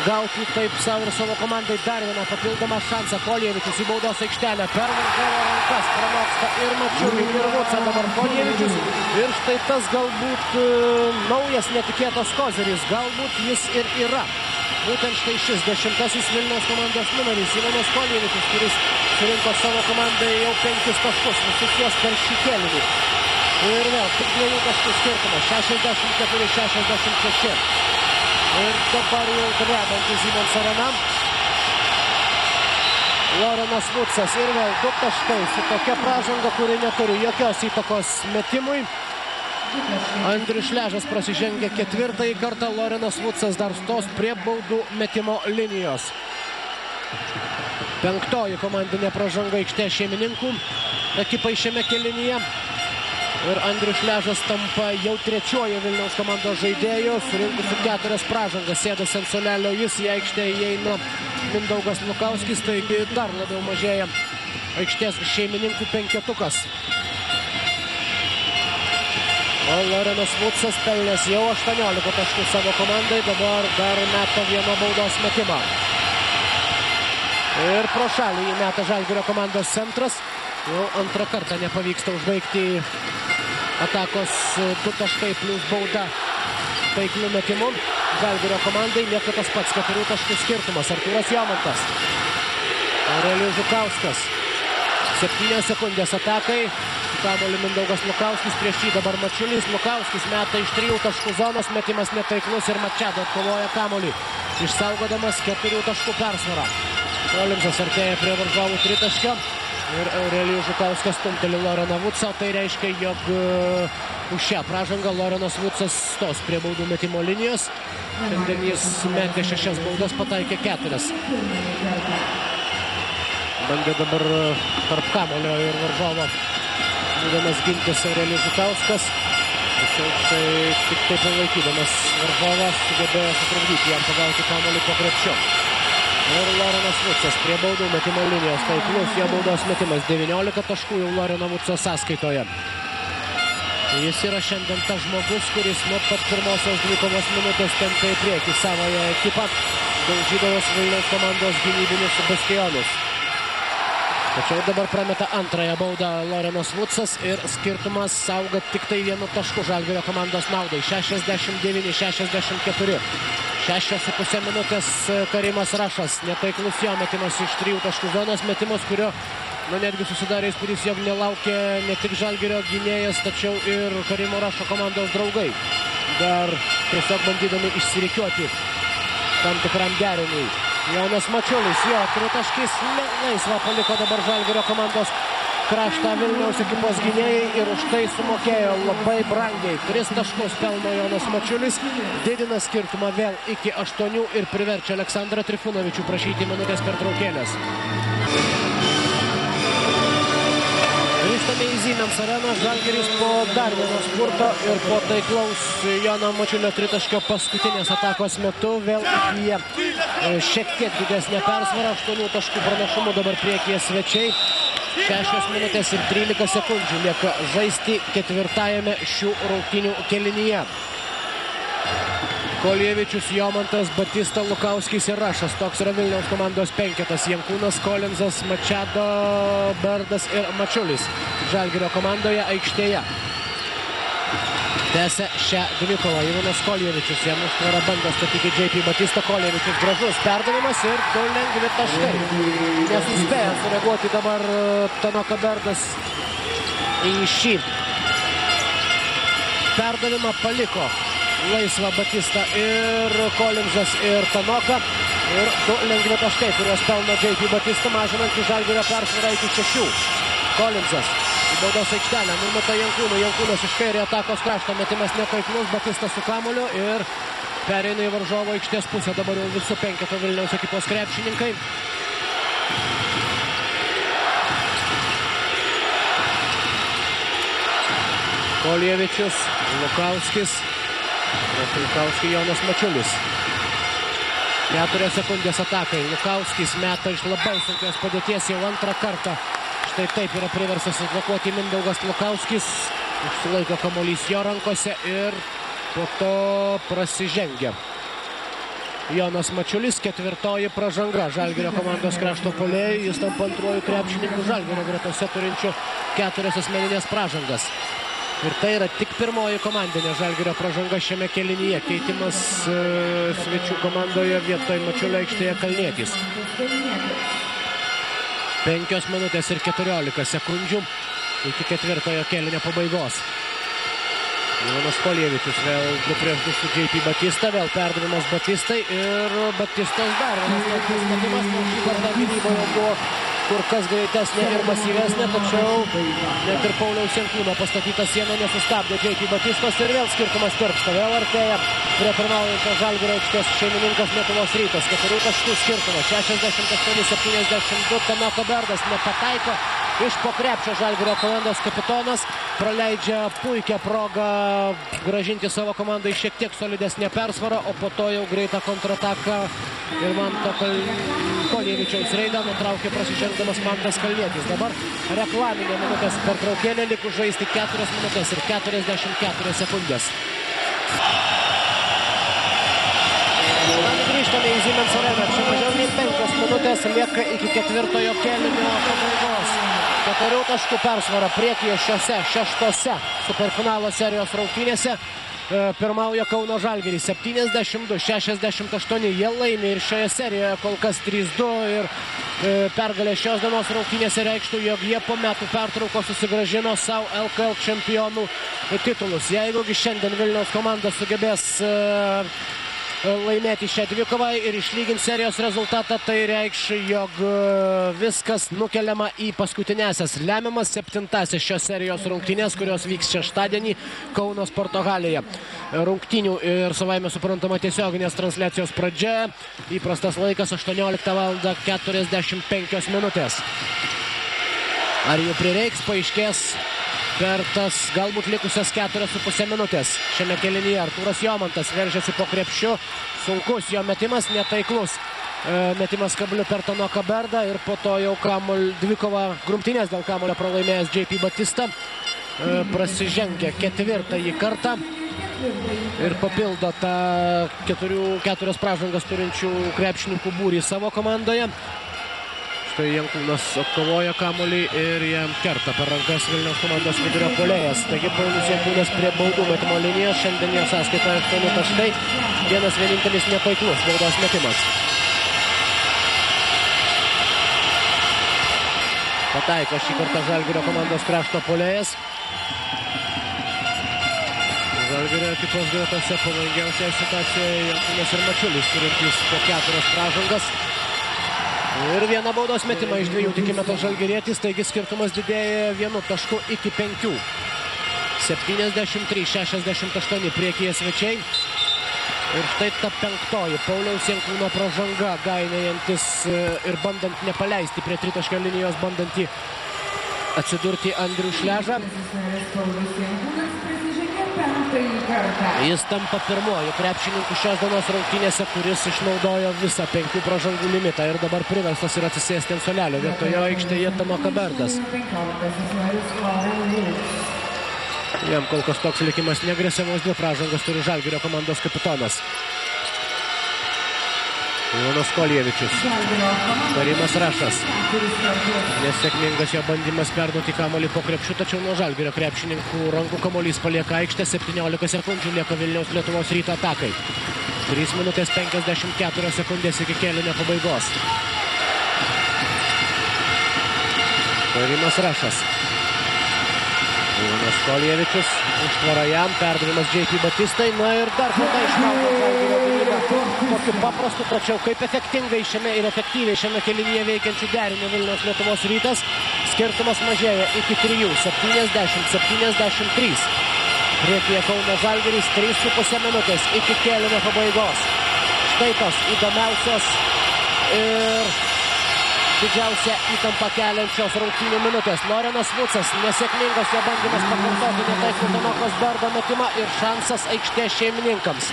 gauti taip savo ir savo komandai dar vieną papildomą šansą. Koljevičius į baudos aikštelę per varžovo rankas pranoksta ir Mačiulį, ir Vucą, dabar Koljevičius. Ir štai tas galbūt naujas netikėtas kozeris, galbūt jis ir yra. Būtent štai šis 10-asis Vilniaus komandos numeris Ivanas Koljevičius, kuris surinko savo komandai jau 5 taškus, visus juos per šį kėlinį. Ir vėl tik 2 taškų skirtumas, 64-66. Ir dabar jau drebantis Siemens Arena. Lorenas Vucas ir vėl 2 taškai su tokia pražanga, kuri neturi jokios įtakos metimui. Andrius Šležas prasižengia 4. kartą, Lorenas Vucas dar stos prie baudų metimo linijos. 5. komandinė pražanga aikštės šeimininkų ekipai šiame kėlinyje. Ir Andrius Šležas tampa jau 3. Vilniaus komandos žaidėjų, surinkusiu 4 pražangas, sėdasi ant suolelio jis, į aikštę įeina Mindaugas Lukauskis, taigi dar labiau mažėja aikštės šeimininkų penketukas. O Lorenas Vucas pelnęs jau 18 taškų savo komandai, dabar dar meta vieną baudos metimą. Ir pro šalį įmeta Žalgirio komandos centras. Jau 2 kartą nepavyksta užbaigti atakos 2 taškai plus bauda taikliu metimu. Žalgirio komandai lieka tas pats 4 taškų skirtumas. Artūras Jomantas. Aurelijus Žukauskas. 7 sekundės atakai. Kamuolį Mindaugas Lukauskis, prieš jį dabar Mačiulis. Lukauskis meta iš 3 taškų zonos, metimas netaiklus ir Mačado atkovoja kamuolį, išsaugodamas 4 taškų persvarą. Kolinzas artėja prie varžovų tritaškio ir Aurelijus Žukauskas stumteli Loreną Vucą. Tai reiškia, jog už šią pražangą Lorenas Vucas stos prie baudų metimo linijos. Šiandien jis metė 6 baudas, pataikė 4. Bandė dabar tarp kamuolio ir varžovo būdamas gintis Aurelijus Žukauskas. Tačiau štai tik taip palaikydamas varžovą sugebėjo sutrukdyti jam pagauti kamuolį po krepšiu. Ir Lorenas Vucas prie baudų metimo linijos. Taiklus jo baudos metimas, 19 taškų jau Loreno Vuco sąskaitoje. Jis yra šiandien tas žmogus, kuris nuo pat pirmosios 2 minutės tempia į priekį savoje ekipą, daužydavos Vilniaus komandos gynybinius bastionus. Tačiau dabar prameta 2 baudą Lorenas Vucas ir skirtumas sauga tik tai 1 tašku Žalgirio komandos naudai. 69-64. 6,5 minutės Karimas Rašas. Netaiklus jo metimas iš 3 taškų zonos. Metimas, kurio netgi susidarė įspūdis, jog nelaukia ne tik Žalgirio gynėjas, tačiau ir Karimo Rašo komandos draugai. Dar tiesiog bandydami išsirikiuoti tam tikram deriniui. Jonas Mačiulis, jo tritaškis laisvą paliko dabar Žalgirio komandos kraštą Vilniaus ekipos gynėjai ir už tai sumokėjo labai brangiai. 3 taškus pelno Jonas Mačiulis, didina skirtumą vėl iki 8 ir priverčia Aleksandrą Trifunovičių prašyti minutės pertraukėlės. Grįžtame į Siemens Areną, Žalgiris po dar vieno spurto ir po taiklaus Jono Mačiulio tritaškio paskutinės atakos metu vėl įgyja šiek tiek didesnę persvarą, 8 taškų pranašumų dabar priekyje svečiai. 6 minutės ir 13 sekundžių lieka žaisti 4 šių rungtynių kėlinyje. Koljevičius, Jomantas, Batista, Lukauskis ir Rašas. Toks yra Vilniaus komandos penketas. Jankūnas, Kolinzas, Mačado, Berdas ir Mačiulis. Žalgirio komandoje aikštėje. Tęsia šią dvikovą Ivanas Koljevičius. Jam užtvarą bando statyti JP Batista. Koljevičius gražus perdavimas ir 2 lengvi taškai. Nesuspėjo sureaguoti dabar Tanaka Berdas į šį perdavimą, paliko laisvą Batista ir Kolinzas ir Tanoka. Ir 2 lengvi taškai, kuriuos pelno JP Batista, mažinant į Žalgirio persvarą iki 6. Kolinzas Baudos aikštelę, numeta Jankūnų, Jankūnas iš kairė atakos krašto, metimas netaiklus, Batista su kamuoliu ir pereina į varžovo aikštės pusę, dabar jau visų penketo Vilniaus ekipos krepšininkai. Koljevičius, Lukauskis, Jonas Mačiulis. 4 sekundės atakai, Lukauskis meta iš labai sunkios padėties jau antrą kartą. Štai taip yra priversas atvakuoti Mindaugas Lukauskis. Išsilaiko kamuolys jo rankose ir po to prasižengia Jonas Mačiulis, 4 pražanga Žalgirio komandos krašto puolėjui. Jis tampa antruoju krepšininku Žalgirio gretose turinčiu 4 asmeninės pražangas. Ir tai yra tik pirmoji komandinė Žalgirio pražanga šiame kėlinyje. Keitimas svečių komandoje vietoj Mačiulio aikštėje Kalnietis. 5 minutės ir 14 sekundžių iki 4 kėlinio pabaigos. Jonas Koljevičius vėl 2-2 su JP Batista, vėl perdavimas Batistai ir Batistas dar vienas metimas, šį kartą gynyboje buvo kur kas greitesnė ir masyvesnė, tačiau net ir Pauliaus Jankūno pastatyta siena nesustabdė JP Batistos ir vėl skirtumas tirpsta, vėl artėja prie pirmaujančio Žalgirio aikštės šeimininkas Lietuvos Rytas, 4 taškų skirtumas, 68-72, Tame Koberdas nepataiko. Iš po krepšio Žalgirio komandos kapitonas praleidžia puikią progą gražinti savo komandai šiek tiek solidesnę persvarą, o po to jau greitą kontrataką ir Manto Koljevičiaus reidą nutraukė prasižengdamas Mantas Kalnietis. Dabar reklaminė minutės pertraukėlė, likus žaisti 4 minutės ir 44 sekundės. Grįžtame į Siemens areną. Čia mažiau nei 5 minutės lieka iki 4 kėlinio pabaigos. 4 taškų persvara priekyje šiose 6 superfinalo serijos rungtynėse. Pirmauja Kauno Žalgiris 72-68. Jie laimi ir šioje serijoje kol kas 3-2 ir pergalė šios dienos rungtynėse reikštų, jog jie po metų pertraukos susigrąžino savo LKL čempionų titulus. Jeigu šiandien Vilniaus komanda sugebės laimėti šią dvikovą ir išlyginti serijos rezultatą, tai reikš, jog viskas nukeliama į paskutinėsias lemiamas 7 šios serijos rungtynės, kurios vyks šeštadienį Kauno sporto halėje. Rungtynių ir savaime suprantama tiesioginės transliacijos pradžia. Įprastas laikas 18:45 minutės. Ar jų prireiks, paaiškės per tas galbūt likusias 4,5 minutės. Šiame kėlinyje Artūras Jomantas veržiasi po krepšiu. Sunkus jo metimas, netaiklus. Metimas kabliu per Tano Koberdą ir po to jau dvikova grumtynės dėl kamuolio pralaimėjęs JP Batista. Prasižengia 4 kartą ir papildo tą 4 pražangas turinčių krepšininkų būrį savo komandoje. Štai Jankūnas atkovoja kamuolį ir jam kerta per rankas Vilniaus komandos vidurio puolėjas. Taigi Paulius Jankūnas prie baudų metimo linijos. Šiandien jo sąskaitoje 8 taškai. Vienas vienintelis nepaiklus baudos metimas. Pataiko šį kartą Žalgirio komandos krašto puolėjas. Žalgirio ekipos gretose pavojingiausioje situacijoje Jankūnas ir Mačiulis turintys po 4 pražangas. Ir vieną baudos metimą iš 2 tikimėtas žalgirietis, taigi skirtumas didėja 1 tašku iki 5. 73-68 priekyje svečiai. Ir štai ta 5 Pauliaus Jankūno pražanga, gainėjantis ir bandant nepaleisti prie tritaškio linijos, bandantį atsidurti Andrių Šležą. Jis tampa pirmoju krepšininku šios dienos rungtynėse, kuris išnaudojo visą 5 pražangų limitą ir dabar priverstas ir atsisėsti ant suolelio. Vietoje aikštėje Tano Koberdas. Jam kol kas toks likimas negresia, vos 2 pražangas turi Žalgirio komandos kapitonas. Jonas Koljevičius. Karimas Rašas. Nesėkmingas jo bandymas perduoti kamuolį po krepšiu, tačiau nuo Žalgirio krepšininkų rankų kamuolys palieka aikštę. 17 sekundžių lieka Vilniaus Lietuvos Ryto atakai. 3 minutės 54 sekundės iki kėlinio pabaigos. Karimas Rašas. Jonas Koljevičius. Užtvara jam, perdavimas JP Batistai. Na ir dar kartą išmaudo Žalgirio gynybą. Tokiu paprastu, tačiau kaip efektingai šiame ir efektyviai šiame kėlinyje veikiančių derinių Vilniaus Lietuvos Rytas. Skirtumas mažėja iki 3, 70-73. Priekyje Kauno Žalgiris 3,5 minutės iki kėlinio pabaigos. Štai tos įdomiausios ir didžiausia įtampa keliančios rungtynių minutės. Lorenas Vucas, nesėkmingas jo bandymas pakartoti netaiklų Tanokos Berdo metimą ir šansas aikštės šeimininkams.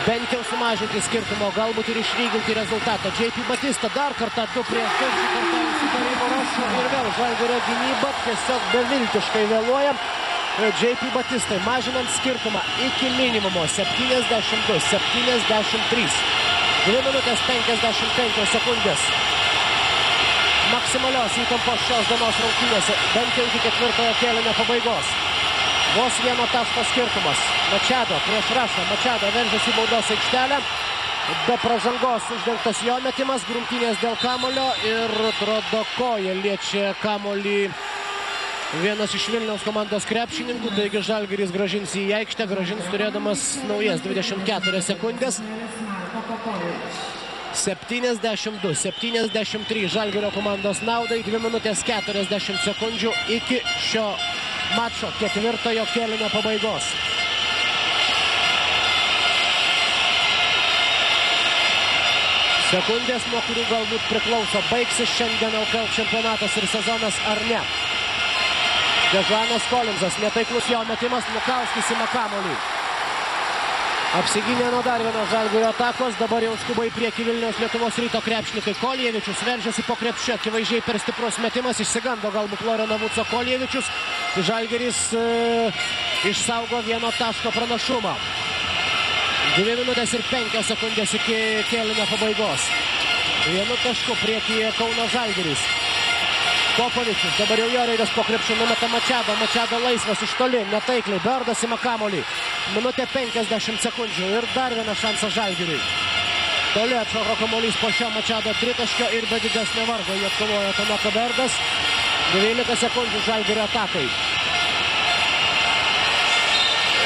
Bent jau sumažinti skirtumą, galbūt ir išlyginti rezultatą. JP Batista dar kartą 2 prieš 2 kartą Karimo Rašo ir vėl Žalgirio gynyba tiesiog beviltiškai vėluoja. JP Batistai mažinant skirtumą iki minimumo 72-73. 2 minutės 55 sekundės. Maksimalios įtampos šios dienos rungtynėse, bent jau iki 4 kėlinio pabaigos. Vos 1 taško skirtumas. Machado prieš Rašą. Machado veržiasi į baudos aikštelę. Be pražangos uždengtas jo metimas, grumtynės dėl kamulio ir atrodo koja liečia kamulį vienas iš Vilniaus komandos krepšininkų, taigi Žalgiris grąžins į aikštę, grąžins turėdamas naujas 24 sekundės. 72-73 Žalgirio komandos naudai, 2 minutės 40 sekundžių iki šio mačo 4 kėlinio pabaigos. Sekundės, nuo kurių galbūt priklauso, baigsis šiandien LKL čempionatas ir sezonas ar ne. Dežanas Kolinzas, netaiklus jo metimas, Lukauskis ima kamuolį. Apsigynė nuo dar vieno Žalgirio atakos, dabar jau skuba į priekį Vilniaus Lietuvos Ryto krepšininkai. Koljevičius veržiasi po krepšiu, akivaizdžiai per stiprus metimas, išsigando galbūt Loreno Vuco Koljevičius. Žalgiris išsaugo 1 taško pranašumą. 2 minutės ir 5 sekundės iki kėlinio pabaigos. 1 tašku priekyje Kauno Žalgiris. Popovičius, dabar jau jo raidas po krepšiu, numeta Machado. Machado laisvas iš toli, netaikliai. Berdas ima kamuolį. Minutė 50 sekundžių ir dar vieną šansą Žalgiriui. Toli atšoko kamuolys po šio Machado tritaškio ir be didesnio vargo jį atkovojo Tanoko Berdas. 12 sekundžių Žalgirio atakai.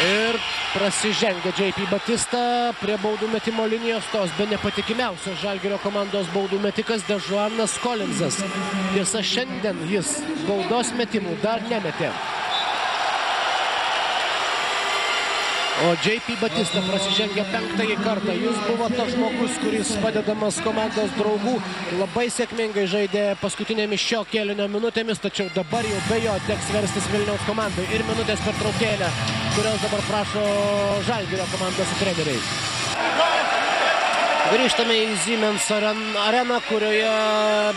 Ir prasižengia JP Batista prie baudų metimo linijos, tos be nepatikimiausios Žalgirio komandos baudų metikas Dežuanas Kolinzas. Tiesa, šiandien jis baudos metimų dar nemetė. O JP Batista prasižengia 5. kartą. Jis buvo tas žmogus, kuris padedamas komandos draugų labai sėkmingai žaidė paskutinėmis šio kėlinio minutėmis, tačiau dabar jau be jo teks verstis Vilniaus komandai ir minutės pertraukėlę, kurios dabar prašo Žalgirio komandos treneriai. Grįžtame į Siemens areną, kurioje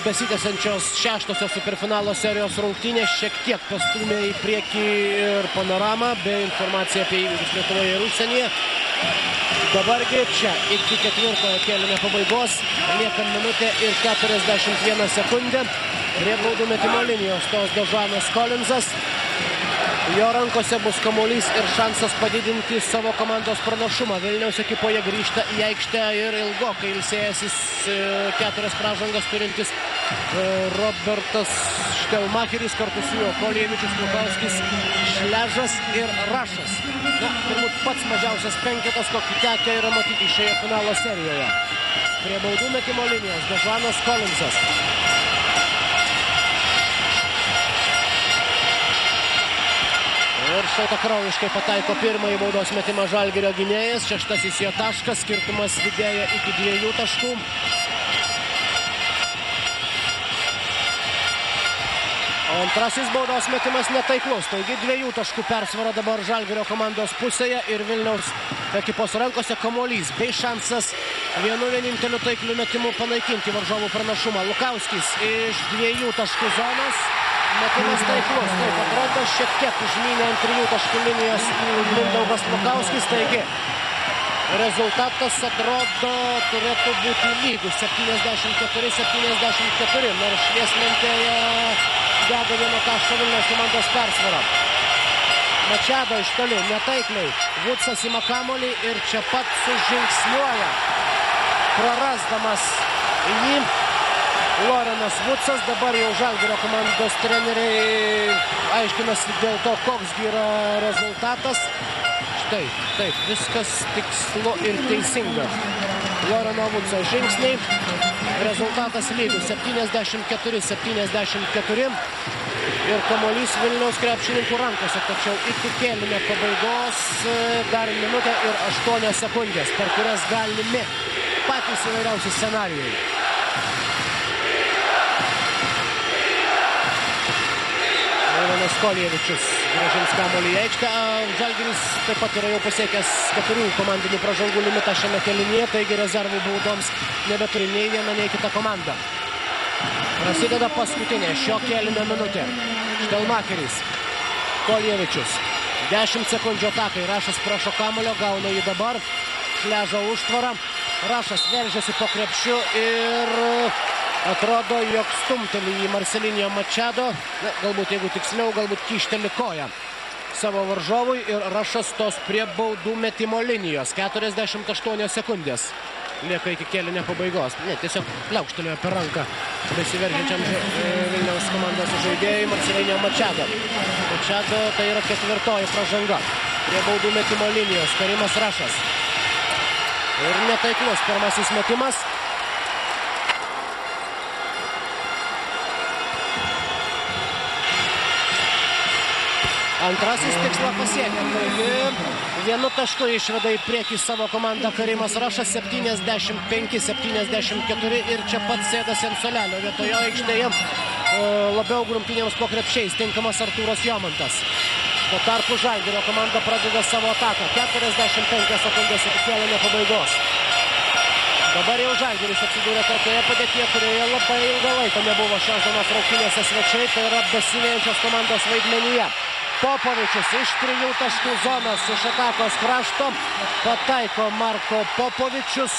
besitęsiančios 6-osios superfinalo serijos rungtynės šiek tiek pastūmė į priekį ir panoramą bei informaciją apie įvykius Lietuvoje ir užsienyje. Dabargi čia iki 4 kėlinio pabaigos lieka minutė ir 41 sekundė. Prie baudų metimo linijos tos Dežanas Kolinzas. Jo rankose bus kamuolys ir šansas padidinti savo komandos pranašumą. Vilniaus ekipoje grįžta į aikštę ir ilgokai ilsėjęsis 4 pražangas turintis Robertas Štelmacheris, kartu su juo Koljevičius, Lukauskis, Šležas ir Rašas. Na, turbūt pats mažiausias penketas, kokį tekę yra matyti šioje finalo serijoje. Prie baudų metimo linijos Dežanas Kolinzas. Ir šaltakraujiškai pataiko pirmąjį baudos metimą Žalgirio gynėjas. 6 jo taškas, skirtumas didėja iki 2 taškų. O antrasis baudos metimas netaiklus, taigi 2 taškų persvara dabar Žalgirio komandos pusėje ir Vilniaus ekipos rankose kamuolys bei šansas vienu vieninteliu taikliu metimu panaikinti varžovų pranašumą. Lukauskis iš 2 taškų zonos. Metimas taiklus, taip atrodo šiek tiek užmynė ant 3 taškų linijos Mindaugas Lukauskis, taigi rezultatas atrodo turėtų būti lygus 74-74, nors šviesmentėje dega 1 taško Vilniaus komandos persvarą. Machado iš toli, netaikliai, Vucas ima kamuolį ir čia pat sužingsniuoja, prarasdamas jį. Lorenas Vucas, dabar jau Žalgirio komandos treneriai aiškinasi dėl to, koks yra rezultatas. Štai, taip, viskas tikslu ir teisinga. Loreno Vuco žingsniai. Rezultatas lygus 74-74 ir kamuolys Vilniaus krepšininkų rankose, tačiau iki kėlinio pabaigos dar minutė ir 8 sekundės, per kurias galimi patys įvairiausi scenarijai. Ivanas Koljevičius grąžins kamuolį į aikštę. Žalgiris taip pat yra jau pasiekęs 4 komandinių pražangų limitą šiame kėlinyje, taigi rezervų baudoms nebeturi nei viena, nei kita komanda. Prasideda paskutinė šio kėlinio minutė. Štelmacheris, Koljevičius, 10 sekundžių atakai. Rašas prašo kamuolio, gauna jį dabar. Šležo užtvarą. Rašas veržiasi po krepšiu ir atrodo, jog stumteli į Marcelinio Machado. Galbūt, jeigu tiksliau, galbūt kyšteli koją savo varžovui ir Rašas stos prie baudų metimo linijos. 48 sekundės lieka iki kėlinio pabaigos. Ne, tiesiog pliaukštelėjo per ranką besiveržiančiam Vilniaus komandos žaidėjui Marcelinio Machado. Machado tai yra 4. pražanga. Prie baudų metimo linijos Karimas Rašas. Ir netaiklus pirmasis metimas. Antrasis tikslą pasiekė. Taigi, 1 tašku išveda į priekį savo komandą Karimas Rašas, 75-74 ir čia pat sėdasi ant suolelio. Vietoje aikštėje labiau grumtynėms po krepšiais tinkamas Artūras Jomantas. Tuo tarpu Žalgirio komanda pradeda savo ataką. 45 sekundės iki kėlinio pabaigos. Dabar jau Žalgiris atsidūrė tokioje padėtyje, kurioje labai ilgą laiką nebuvo šios dienos rungtynėse svečiai, tai yra besivejančios komandos vaidmenyje. Popovičius iš 3 taškų zonos iš atakos krašto pataiko Marko Popovičius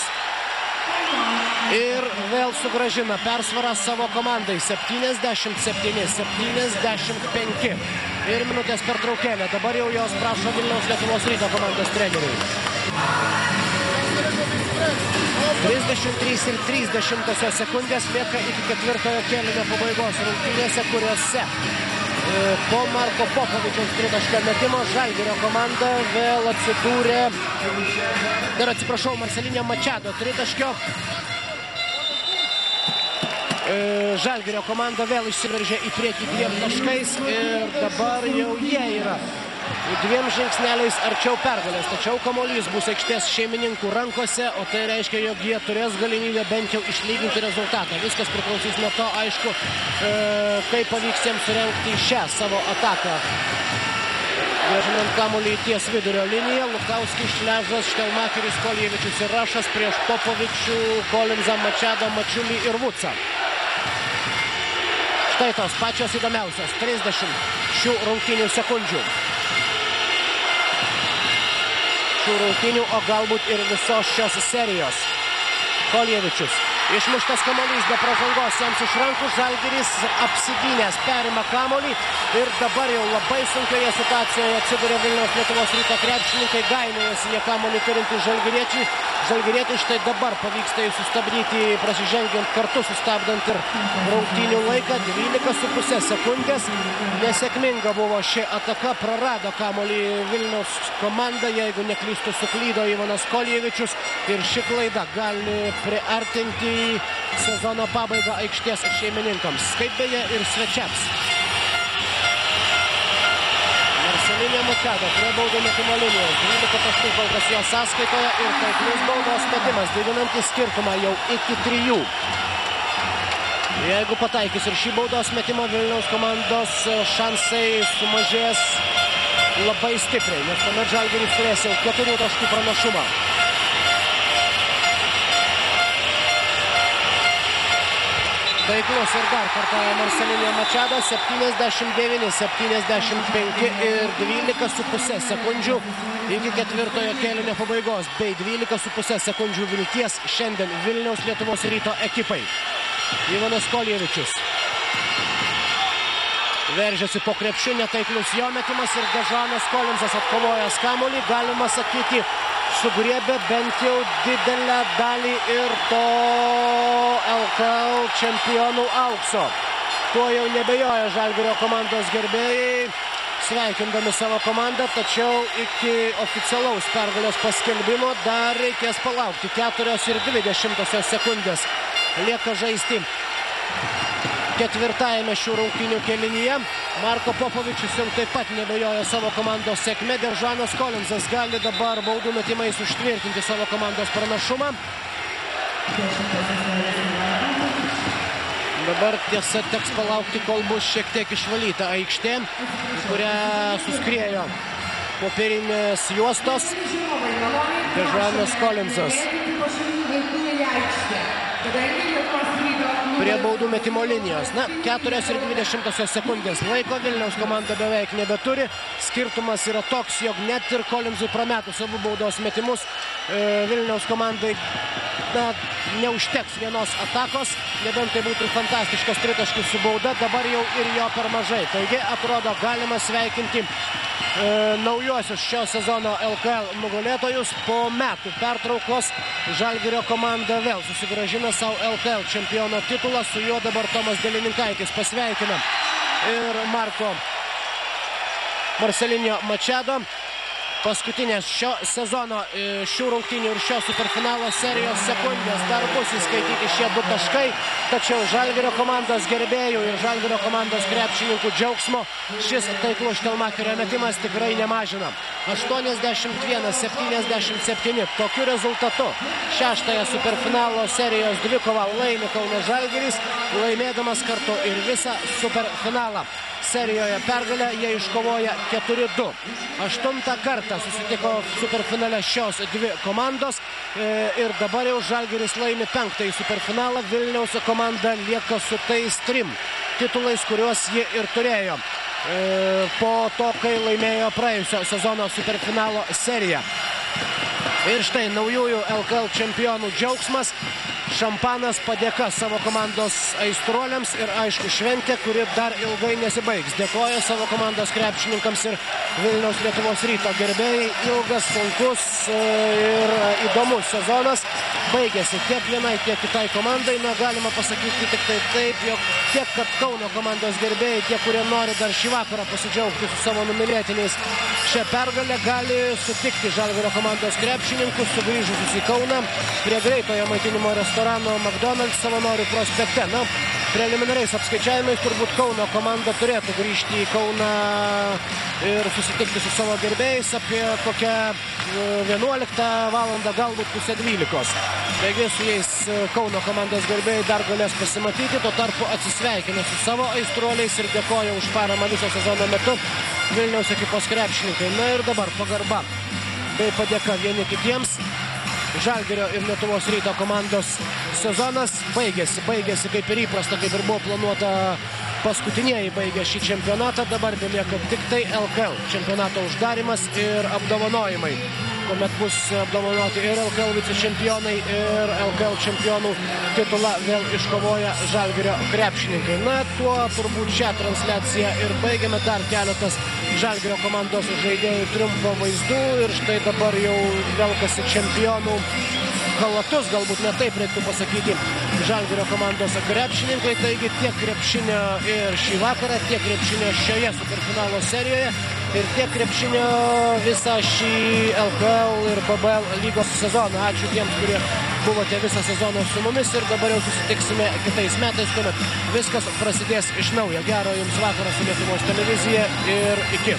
ir vėl sugrąžina persvarą savo komandai 77-75 ir minutės pertraukėlė. Dabar jau jos prašo Vilniaus Lietuvos Ryto komandos treneriai. 33,3 sekundės lieka iki 4 kėlinio pabaigos rungtynėse, kuriuose po Marko Popovičiaus tritaškio metimo Žalgirio komanda vėl atsidūrė, dar atsiprašau, Marcelinio Machado tritaškio. Žalgirio komanda vėl išsiveržė į priekį 2 taškais ir dabar jau jie yra 2 žingsneliais arčiau pergalės, tačiau kamuolys bus aikštės šeimininkų rankose, o tai reiškia, jog jie turės galimybę bent jau išlyginti rezultatą. Viskas priklausys nuo to, aišku, kaip pavyks jiems surengti šią savo ataką. Grąžinant kamuolį ties vidurio liniją, Lukauskis, Šležas, Štelmacheris, Koljevičius ir Rašas prieš Popovičių, Kolinzą, Machadą, Mačiulį ir Vucą. Štai tos pačios įdomiausios 30 šių rungtynių sekundžių. Rungtynių, o galbūt ir visos šios serijos. Koljevičius. Išmuštas kamuolys be pražangos jiems iš rankų. Žalgiris apsigynęs perima kamuolį ir dabar jau labai sunkioje situacijoje atsiduria Vilniaus Lietuvos Ryto krepšininkai. Gainiojasi jie kamuolį turintys žalgiriečiai. Štai dabar pavyksta jį sustabdyti, prasižengiant kartu, sustabdant ir rungtynių laiką. 12,5 sekundės. Nesėkminga buvo ši ataka, prarado kamuolį Vilniaus komanda, jeigu neklystu suklydo Ivanas Koljevičius ir ši klaida gali priartinti sezono pabaigą aikštės šeimininkams, kaip beje ir svečiams. Marcelinio Machado prie baudų metimo linijos, 12 taškų kol kas jo sąskaitoje ir taiklus baudos metimas, didinantis skirtumą jau iki 3. Jeigu pataikys ir šį baudos metimą, Vilniaus komandos šansai sumažės labai stipriai, nes tuomet Žalgiris turės jau 4 taškų pranašumą. Taiklus ir dar kartą Marcelinio Machado, 79-75 ir 12,5 sekundžių iki 4 kėlinio pabaigos, bei 12,5 sekundžių vilties šiandien Vilniaus Lietuvos Ryto ekipai. Ivanas Koljevičius veržiasi po krepšiu, netaiklus jo metimas ir Dežanas Kolinzas atkovojęs kamuolį, galima sakyti, sugriebė bent jau didelę dalį ir to LKL čempionų aukso. Tuo jau nebejoja Žalgirio komandos gerbėjai, sveikindami savo komandą, tačiau iki oficialaus pergalės paskelbimo dar reikės palaukti. 4,2 sekundės lieka žaisti ketvirtajame šių rungtynių kėlinyje. Marko Popovičius jau taip pat nebejoja savo komandos sėkme. Deržanas Kolinsas gali dabar baudų metimais užtvirtinti savo komandos pranašumą. Dabar tiesa teks palaukti, kol bus šiek tiek išvalyta aikštė, kurią suskriejo popierinės juostos. Deržanas Kolinsas prie baudų metimo linijos. Na, 4,20 sekundės laiko Vilniaus komanda beveik nebeturi. Skirtumas yra toks, jog net ir Kolinsui prametus abu baudos metimus Vilniaus komandai neužteks vienos atakos, nebent tai būtų fantastiškas tritaškis su bauda, dabar jau ir jo per mažai. Taigi, atrodo, galima sveikinti naujuosius šio sezono LKL nugalėtojus. Po metų pertraukos Žalgirio komanda vėl susigrąžina savo LKL čempiono titulą. Su juo dabar Tomas Delininkaitis pasveikina ir Marko Marcelinio Machado. Paskutinės šio sezono šių rungtynių ir šio superfinalo serijos sekundės dar bus įskaityti šie 2 taškai, tačiau Žalgirio komandos gerbėjų ir Žalgirio komandos krepšininkų džiaugsmo šis taiklus Štelmacherio metimas tikrai nemažina. 81-77. Tokiu rezultatu šeštąją superfinalo serijos dvikovą laimi Kauno Žalgiris, laimėdamas kartu ir visą superfinalą. Serijoje pergalę jie iškovoja 4-2. 8 kartą susitiko superfinale šios dvi komandos ir dabar jau Žalgiris laimi 5-ąjį superfinalą. Vilniaus komanda lieka su tais 3 titulais, kuriuos jie ir turėjo po to, kai laimėjo praėjusio sezono superfinalo seriją. Ir štai naujųjų LKL čempionų džiaugsmas. Šampanas, padėka savo komandos aistruoliams ir aišku šventė, kuri dar ilgai nesibaigs. Dėkoja savo komandos krepšininkams ir Vilniaus Lietuvos Ryto gerbėjai. Ilgas, sunkus ir įdomus sezonas baigėsi tiek vienai, tiek kitai komandai. Na, galima pasakyti tik tai taip, jog tiek, kad Kauno komandos gerbėjai, tie, kurie nori dar šį vakarą pasidžiaugti su savo numylėtiniais šią pergalę, gali sutikti Žalgirio komandos krepšininkus sugrįžusius į Kauną prie greitojo maitinimo restorano McDonald's Savanorių prospekte. Na, preliminariais apskaičiavimais turbūt Kauno komanda turėtų grįžti į Kauną ir susitikti su savo gerbėjais apie kokią 11 valandą, galbūt pusę 12. Taigi su jais Kauno komandos gerbėjai dar galės pasimatyti, tuo tarpu atsisveikina su savo aistruoliais ir dėkoja už paramą viso sezono metu Vilniaus ekipos krepšininkai. Na ir dabar pagarba bei padėka vieni kitiems. Žalgirio ir Lietuvos Ryto komandos sezonas baigėsi kaip ir įprasta, kaip ir buvo planuota. Paskutinieji baigė šį čempionatą, dabar belieka tik tai LKL čempionato uždarimas ir apdovanojimai, kuomet bus apdovanoti ir LKL vicečempionai, ir LKL čempionų titulą vėl iškovoja Žalgirio krepšininkai. Na, tuo turbūt šią transliaciją ir baigiame. Dar keletas Žalgirio komandos žaidėjų triumfo vaizdų ir štai dabar jau velkasi čempionų chalatus, galbūt ne taip reiktų pasakyti, Žalgirio komandos krepšininkai. Taigi tiek krepšinio ir šį vakarą, tiek krepšinio šioje superfinalo serijoje ir tiek krepšinio visą šį LKL ir BBL lygos sezoną. Ačiū tiems, kurie buvote visą sezoną su mumis ir dabar jau susitiksime kitais metais, kuomet viskas prasidės iš naujo. Gero jums vakaro su Lietuvos televizija ir iki.